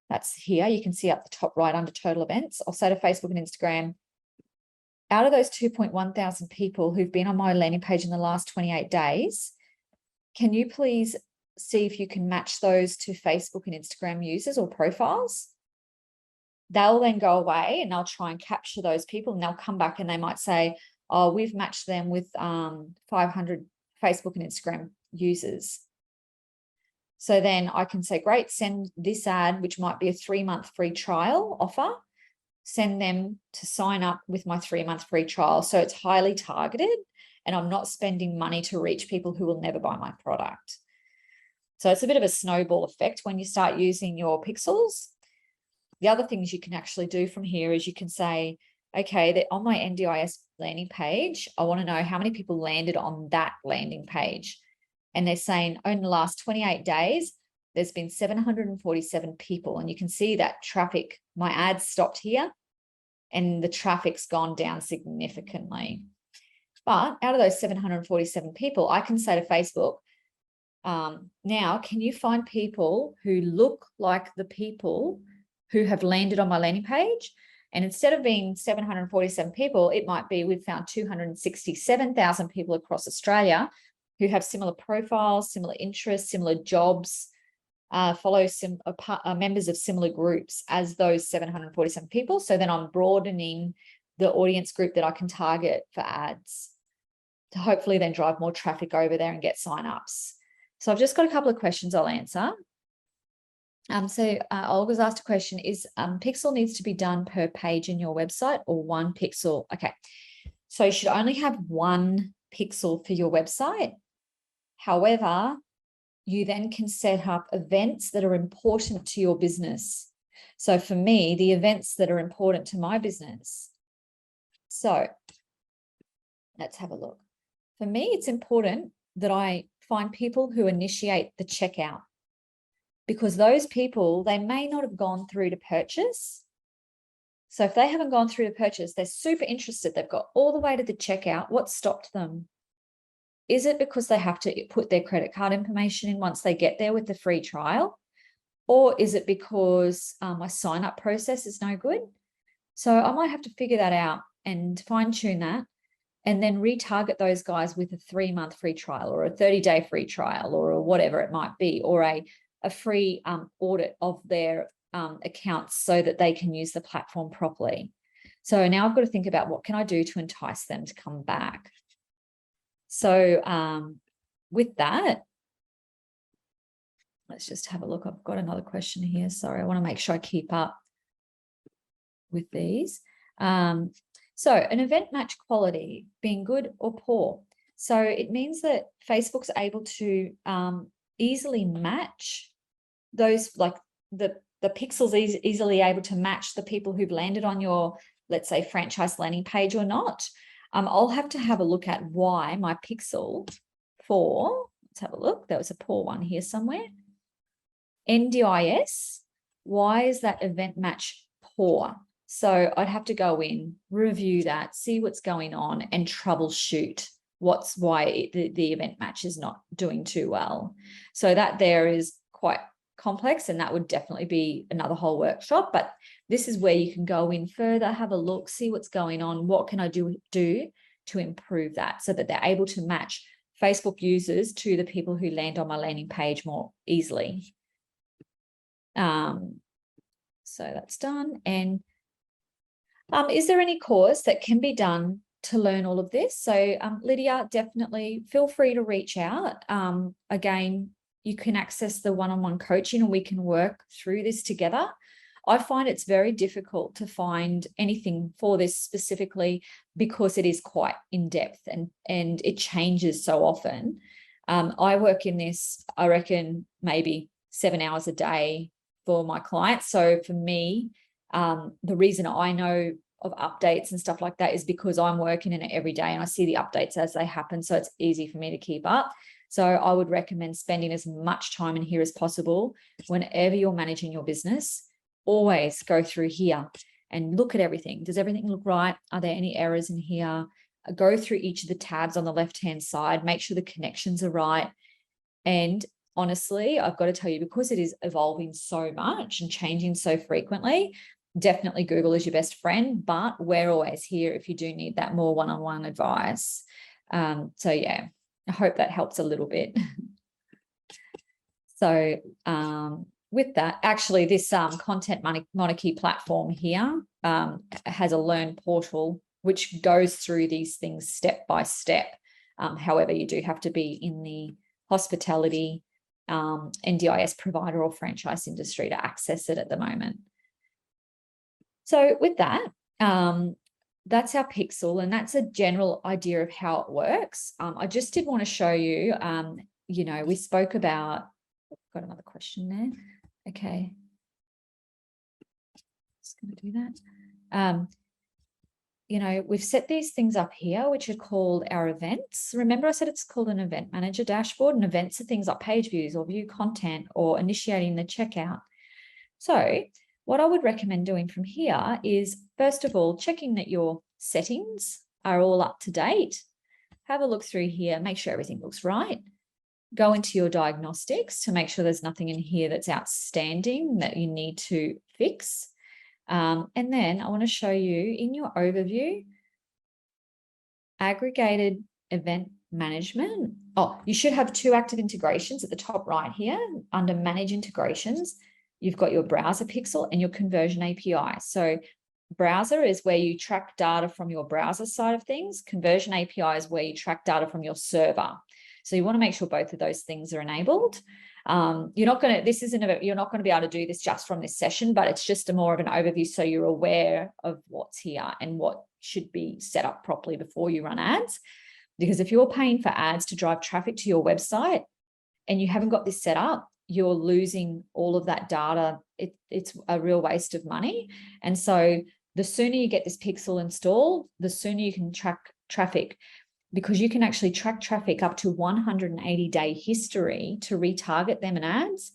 that's here, you can see up the top right under total events. I'll say to Facebook and Instagram, out of those 2.1 thousand people who've been on my landing page in the last 28 days, can you please see if you can match those to Facebook and Instagram users or profiles? They'll then go away and they'll try and capture those people and they'll come back and they might say, oh, we've matched them with 500 Facebook and Instagram users. So then I can say, great, send this ad, which might be a 3-month free trial offer, send them to sign up with my 3-month free trial. So it's highly targeted and I'm not spending money to reach people who will never buy my product. So it's a bit of a snowball effect when you start using your pixels. The other things you can actually do from here is you can say, okay, that on my NDIS landing page, I want to know how many people landed on that landing page. And they're saying, oh, in the last 28 days, there's been 747 people. And you can see that traffic, my ad stopped here and the traffic's gone down significantly. But out of those 747 people, I can say to Facebook, now, can you find people who look like the people who have landed on my landing page? And instead of being 747 people, it might be we've found 267,000 people across Australia who have similar profiles, similar interests, similar jobs, follow members of similar groups as those 747 people. So then I'm broadening the audience group that I can target for ads to hopefully then drive more traffic over there and get signups. So I've just got a couple of questions I'll answer. Olga's asked a question, is pixel needs to be done per page in your website or one pixel? Okay, so you should only have one pixel for your website. However, you then can set up events that are important to your business. So for me, the events that are important to my business. So let's have a look. For me, it's important that I find people who initiate the checkout, because those people, they may not have gone through to purchase. So if they haven't gone through to purchase, they're super interested. They've got all the way to the checkout. What stopped them? Is it because they have to put their credit card information in once they get there with the free trial? Or is it because my sign-up process is no good? So I might have to figure that out and fine-tune that, and then retarget those guys with a 3-month free trial or a 30-day free trial or whatever it might be, or a free audit of their accounts so that they can use the platform properly. So now I've got to think about what can I do to entice them to come back. So with that, let's just have a look. I've got another question here. Sorry, I want to make sure I keep up with these. So an event match quality being good or poor. So it means that Facebook's able to easily match those, like the pixels easily able to match the people who've landed on your, let's say, franchise landing page or not. I'll have to have a look at why my pixel for, let's have a look. There was a poor one here somewhere. NDIS, why is that event match poor? So I'd have to go in, review that, see what's going on, and troubleshoot why the event match is not doing too well. So that there is quite complex, and that would definitely be another whole workshop. But this is where you can go in further, have a look, see what's going on. What can I do to improve that so that they're able to match Facebook users to the people who land on my landing page more easily. So that's done. And is there any course that can be done to learn all of this? So Lydia, definitely feel free to reach out. Again, you can access the one-on-one coaching and we can work through this together. I find it's very difficult to find anything for this specifically because it is quite in-depth and it changes so often. I work in this, I reckon, maybe 7 hours a day for my clients. So for me, the reason I know of updates and stuff like that is because I'm working in it every day and I see the updates as they happen. So it's easy for me to keep up. So I would recommend spending as much time in here as possible. Whenever you're managing your business, always go through here and look at everything. Does everything look right? Are there any errors in here? Go through each of the tabs on the left-hand side, make sure the connections are right. And honestly, I've got to tell you, because it is evolving so much and changing so frequently, definitely Google is your best friend, but we're always here if you do need that more one-on-one advice. So yeah, I hope that helps a little bit. So with that, actually this Content Monarchy platform here has a Learn portal, which goes through these things step by step. However, you do have to be in the hospitality NDIS provider or franchise industry to access it at the moment. So with that, that's our pixel, and that's a general idea of how it works. I just did want to show you, you know, we spoke about, got another question there. Okay. Just going to do that. You know, we've set these things up here, which are called our events. Remember I said it's called an event manager dashboard, and events are things like page views or view content or initiating the checkout. So what I would recommend doing from here is, first of all, checking that your settings are all up to date. Have a look through here, make sure everything looks right. Go into your diagnostics to make sure there's nothing in here that's outstanding that you need to fix. And then I want to show you in your overview, aggregated event management. Oh, you should have 2 active integrations at the top right here under manage integrations. You've got your browser pixel and your conversion API. So browser is where you track data from your browser side of things. Conversion API is where you track data from your server. So you want to make sure both of those things are enabled. You're not going to be able to do this just from this session, but it's just more of an overview so you're aware of what's here and what should be set up properly before you run ads. Because if you're paying for ads to drive traffic to your website and you haven't got this set up, you're losing all of that data. It's a real waste of money. And so the sooner you get this pixel installed, the sooner you can track traffic, because you can actually track traffic up to 180-day history to retarget them in ads,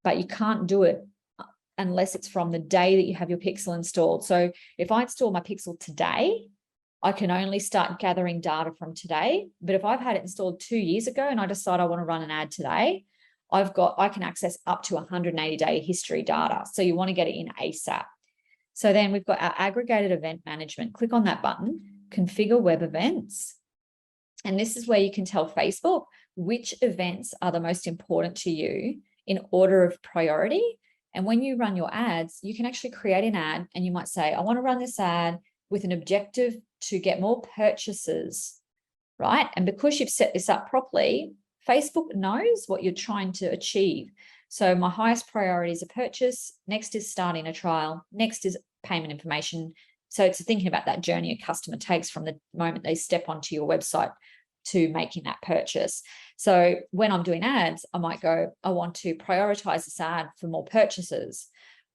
but you can't do it unless it's from the day that you have your pixel installed. So if I install my pixel today, I can only start gathering data from today. But if I've had it installed 2 years ago and I decide I want to run an ad today, I can access up to 180-day history data. So you want to get it in ASAP. So then we've got our aggregated event management. Click on that button, configure web events. And this is where you can tell Facebook which events are the most important to you in order of priority. And when you run your ads, you can actually create an ad and you might say, I want to run this ad with an objective to get more purchases, right? And because you've set this up properly, Facebook knows what you're trying to achieve. So my highest priority is a purchase. Next is starting a trial. Next is payment information. So it's thinking about that journey a customer takes from the moment they step onto your website to making that purchase. So when I'm doing ads, I might go, I want to prioritize this ad for more purchases.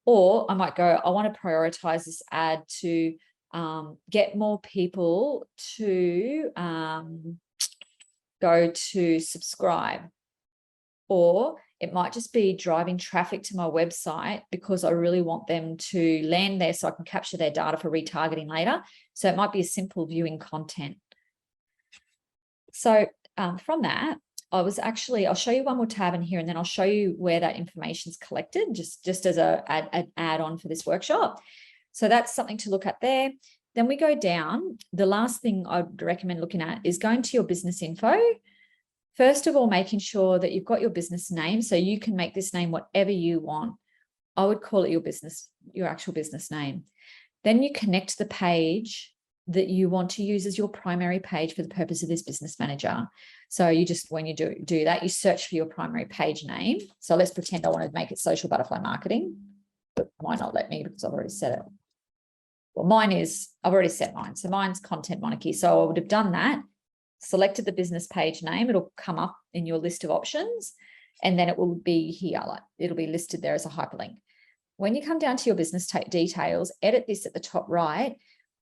Or I might go, I want to prioritize this ad to get more people to go to subscribe. Or it might just be driving traffic to my website because I really want them to land there so I can capture their data for retargeting later. So it might be a simple viewing content. So from that, I'll show you one more tab in here and then I'll show you where that information is collected just as an add-on for this workshop. So that's something to look at there. Then we go down. The last thing I'd recommend looking at is going to your business info. First of all, making sure that you've got your business name so you can make this name whatever you want. I would call it your actual business name. Then you connect the page that you want to use as your primary page for the purpose of this business manager. So you just, when you do that, you search for your primary page name. So let's pretend I want to make it Social Butterfly Marketing, but it might not let me because I've already set it. Well, I've already set mine. So mine's Content Monarchy. So I would have done that, selected the business page name. It'll come up in your list of options and then it will be here. It'll be listed there as a hyperlink. When you come down to your business details, edit this at the top right.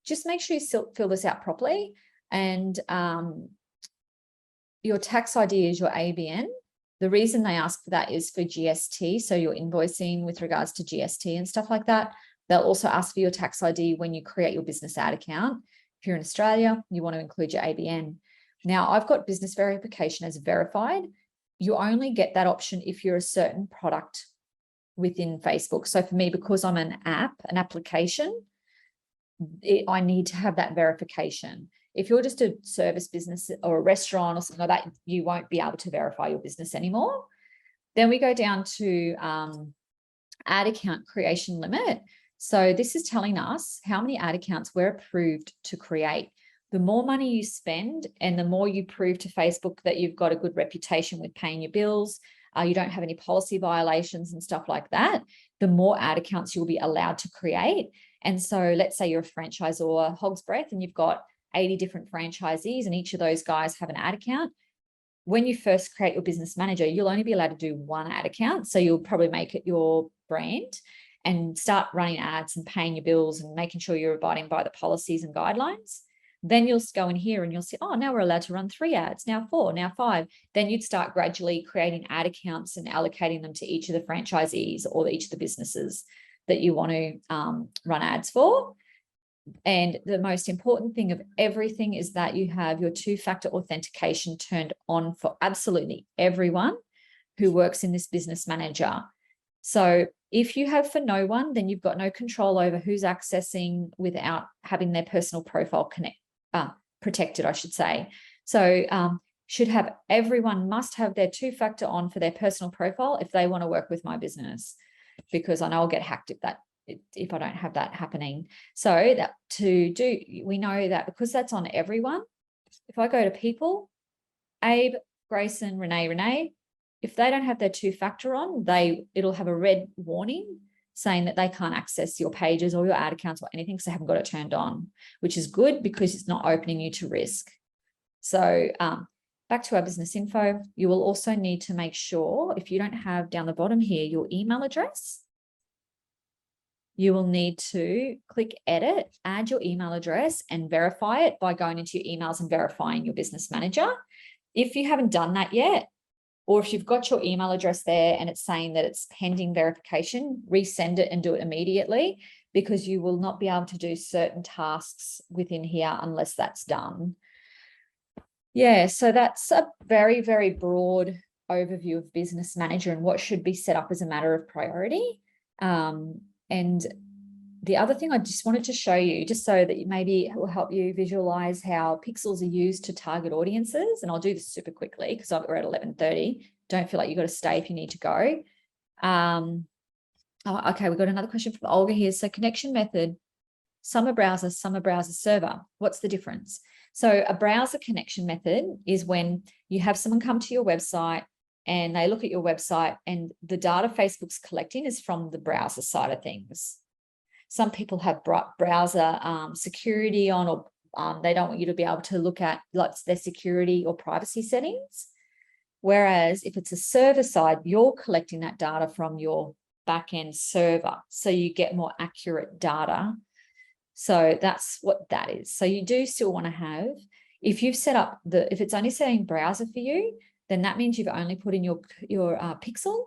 Just make sure you fill this out properly. And your tax ID is your ABN. The reason they ask for that is for GST. So you're invoicing with regards to GST and stuff like that. They'll also ask for your tax ID when you create your business ad account. If you're in Australia, you want to include your ABN. Now, I've got business verification as verified. You only get that option if you're a certain product within Facebook. So for me, because I'm an application, I need to have that verification. If you're just a service business or a restaurant or something like that, you won't be able to verify your business anymore. Then we go down to ad account creation limit. So this is telling us how many ad accounts we're approved to create. The more money you spend and the more you prove to Facebook that you've got a good reputation with paying your bills, you don't have any policy violations and stuff like that, the more ad accounts you'll be allowed to create. And so let's say you're a franchisor, Hog's Breath, and you've got 80 different franchisees and each of those guys have an ad account. When you first create your business manager, you'll only be allowed to do one ad account. So you'll probably make it your brand and start running ads and paying your bills and making sure you're abiding by the policies and guidelines. Then you'll go in here and you'll see, oh, now we're allowed to run 3 ads, now 4, now 5. Then you'd start gradually creating ad accounts and allocating them to each of the franchisees or each of the businesses that you want to run ads for. And the most important thing of everything is that you have your 2-factor authentication turned on for absolutely everyone who works in this business manager. So if you have for no one, then you've got no control over who's accessing without having their personal profile protected, I should say. So everyone must have their 2-factor on for their personal profile if they want to work with my business, because I know I'll get hacked if I don't have that happening. So we know that because that's on everyone, if I go to people, Abe, Grayson, Renee, if they don't have their 2-factor on, it'll have a red warning saying that they can't access your pages or your ad accounts or anything because they haven't got it turned on, which is good because it's not opening you to risk. So back to our business info, you will also need to make sure, if you don't have down the bottom here your email address, you will need to click edit, add your email address and verify it by going into your emails and verifying your business manager. If you haven't done that yet, or if you've got your email address there and it's saying that it's pending verification, resend it and do it immediately, because you will not be able to do certain tasks within here unless that's done. Yeah, so that's a very, very broad overview of Business Manager and what should be set up as a matter of priority. And the other thing I just wanted to show you, just so that maybe it will help you visualize how pixels are used to target audiences. And I'll do this super quickly because we're at 11:30. Don't feel like you've got to stay if you need to go. Okay, we've got another question from Olga here. So connection method, summer browser server. What's the difference? So a browser connection method is when you have someone come to your website and they look at your website, and the data Facebook's collecting is from the browser side of things. Some people have browser security on, or they don't want you to be able to look at their security or privacy settings. Whereas if it's a server side, you're collecting that data from your backend server, so you get more accurate data. So that's what that is. So you do still want to have, if you've set up if it's only saying browser for you, then that means you've only put in your pixel.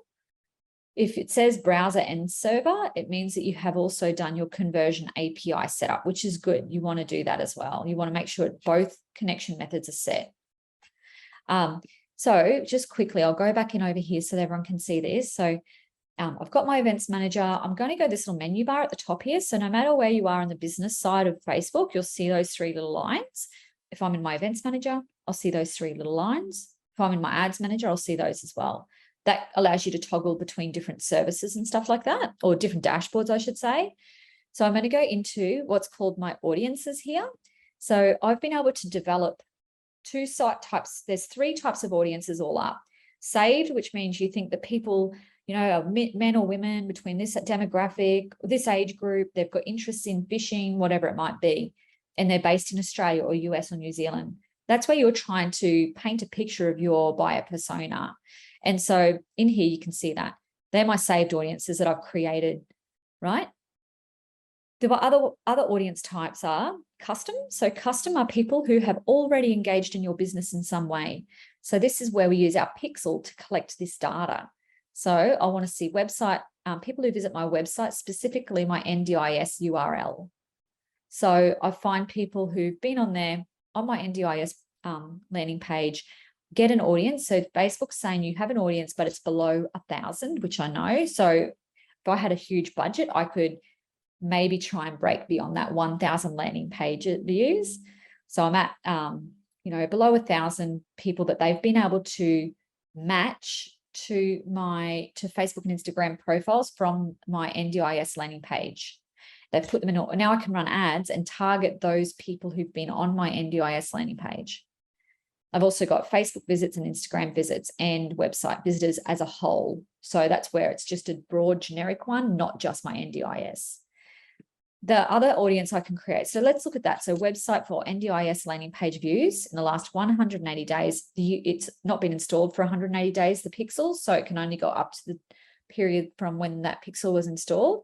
If it says browser and server, it means that you have also done your conversion API setup, which is good. You want to do that as well. You want to make sure both connection methods are set. So just quickly, I'll go back in over here so that everyone can see this. So I've got my events manager. I'm going to go this little menu bar at the top here. So no matter where you are on the business side of Facebook, you'll see those three little lines. If I'm in my events manager, I'll see those three little lines. If I'm in my ads manager, I'll see those as well. That allows you to toggle between different services and stuff like that, or different dashboards, I should say. So I'm going to go into what's called my audiences here. So I've been able to develop two site types. There's three types of audiences all up. Saved, which means you think that people, you know, men or women between this demographic, this age group, they've got interests in fishing, whatever it might be, and they're based in Australia or US or New Zealand. That's where you're trying to paint a picture of your buyer persona. And so in here, you can see that they're my saved audiences that I've created, right? The other audience types are custom. So custom are people who have already engaged in your business in some way. So this is where we use our pixel to collect this data. So I want to see website, people who visit my website, specifically my NDIS URL. So I find people who've been on my NDIS landing page, get an audience. So Facebook's saying you have an audience, but it's below 1,000, which I know. So if I had a huge budget, I could maybe try and break beyond that 1,000 landing page views. So I'm at, below 1,000 people that they've been able to match to Facebook and Instagram profiles from my NDIS landing page. They've put them in. Now I can run ads and target those people who've been on my NDIS landing page. I've also got Facebook visits and Instagram visits and website visitors as a whole. So that's where it's just a broad generic one, not just my NDIS. The other audience I can create. So let's look at that. So website for NDIS landing page views in the last 180 days, it's not been installed for 180 days, the pixels. So it can only go up to the period from when that pixel was installed.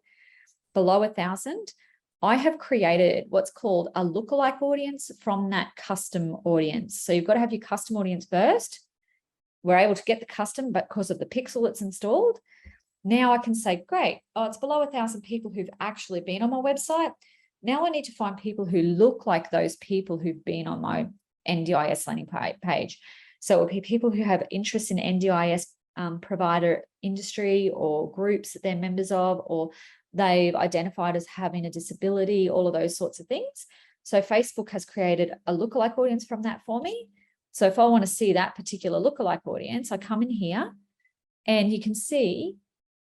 Below 1,000, I have created what's called a lookalike audience from that custom audience. So you've got to have your custom audience first. We're able to get the custom, but because of the pixel that's installed, now I can say, great, it's below 1,000 people who've actually been on my website. Now I need to find people who look like those people who've been on my NDIS landing page. So it will be people who have interest in NDIS provider industry or groups that they're members of, or they've identified as having a disability, all of those sorts of things. So Facebook has created a lookalike audience from that for me. So if I want to see that particular lookalike audience, I come in here and you can see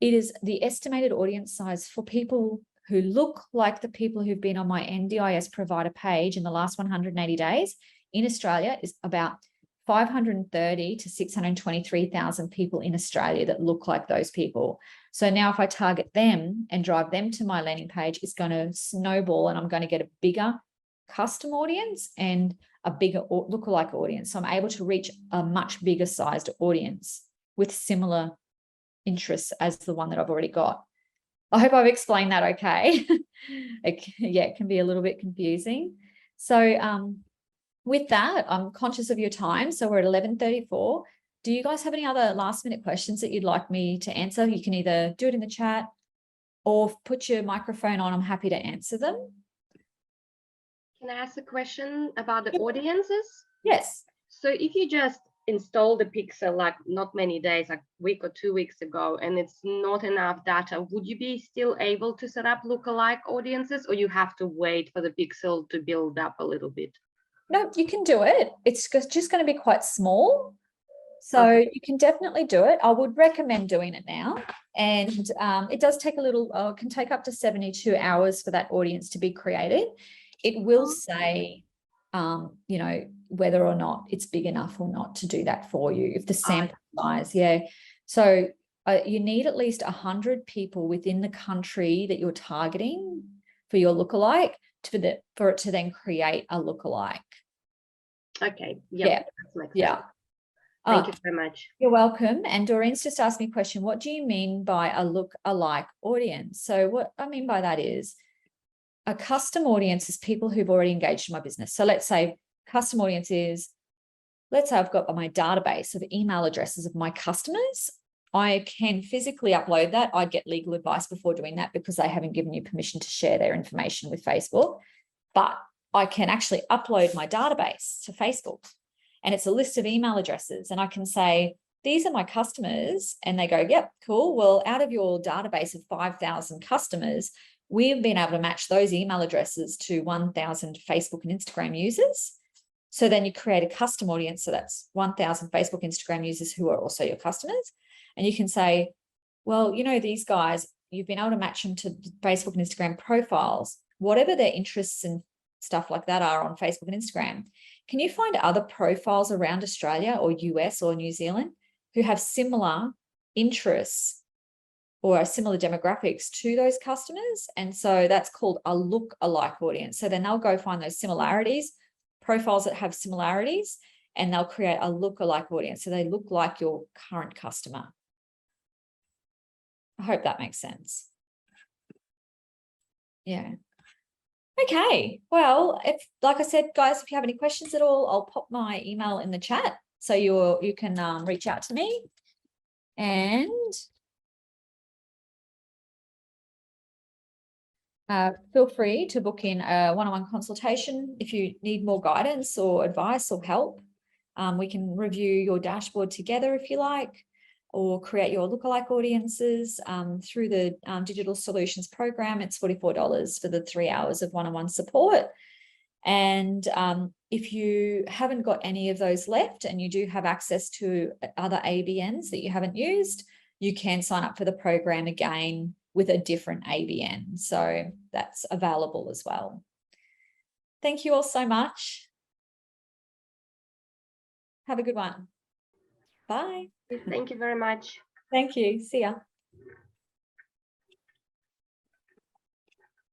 it is the estimated audience size for people who look like the people who've been on my NDIS provider page in the last 180 days in Australia is about 530 to 623,000 people in Australia that look like those people. So now if I target them and drive them to my landing page, it's going to snowball and I'm going to get a bigger custom audience and a bigger lookalike audience. So I'm able to reach a much bigger sized audience with similar interests as the one that I've already got. I hope I've explained that okay. It can be a little bit confusing. So with that, I'm conscious of your time. So we're at 11:34. Do you guys have any other last minute questions that you'd like me to answer? You can either do it in the chat or put your microphone on. I'm happy to answer them. Can I ask a question about the audiences? Yes. So if you just install the pixel like not many days, like a week or 2 weeks ago, and it's not enough data, would you be still able to set up lookalike audiences, or you have to wait for the pixel to build up a little bit? No, you can do it. It's just going to be quite small. So Okay. you can definitely do it. I would recommend doing it now. And it does take a little, it can take up to 72 hours for that audience to be created. It will say, you know, whether or not it's big enough or not to do that for you. If the sample size, yeah. So you need at least 100 people within the country that you're targeting for your lookalike for it to then create a lookalike. Okay. Yeah. Yeah. Thank you very much. You're welcome. And Doreen's just asked me a question. What do you mean by a look-alike audience? So what I mean by that is a custom audience is people who've already engaged in my business. So let's say custom audience is, let's say I've got my database of email addresses of my customers. I can physically upload that. I'd get legal advice before doing that because they haven't given you permission to share their information with Facebook. But I can actually upload my database to Facebook. And it's a list of email addresses. And I can say, these are my customers. And they go, yep, cool. Well, out of your database of 5,000 customers, we've been able to match those email addresses to 1,000 Facebook and Instagram users. So then you create a custom audience. So that's 1,000 Facebook, Instagram users who are also your customers. And you can say, well, you know, these guys, you've been able to match them to Facebook and Instagram profiles, whatever their interests and stuff like that are on Facebook and Instagram. Can you find other profiles around Australia or US or New Zealand who have similar interests or similar demographics to those customers? And so that's called a look-alike audience. So then they'll go find those similarities, profiles that have similarities, and they'll create a look-alike audience. So they look like your current customer. I hope that makes sense. Yeah. Okay, well, if, like I said, guys, if you have any questions at all, I'll pop my email in the chat so you can reach out to me. And feel free to book in a one-on-one consultation if you need more guidance or advice or help. We can review your dashboard together if you like, or create your lookalike audiences through the Digital Solutions program. It's $44 for the 3 hours of one-on-one support. And if you haven't got any of those left and you do have access to other ABNs that you haven't used, you can sign up for the program again with a different ABN. So that's available as well. Thank you all so much. Have a good one. Bye. Thank you very much. Thank you. See ya.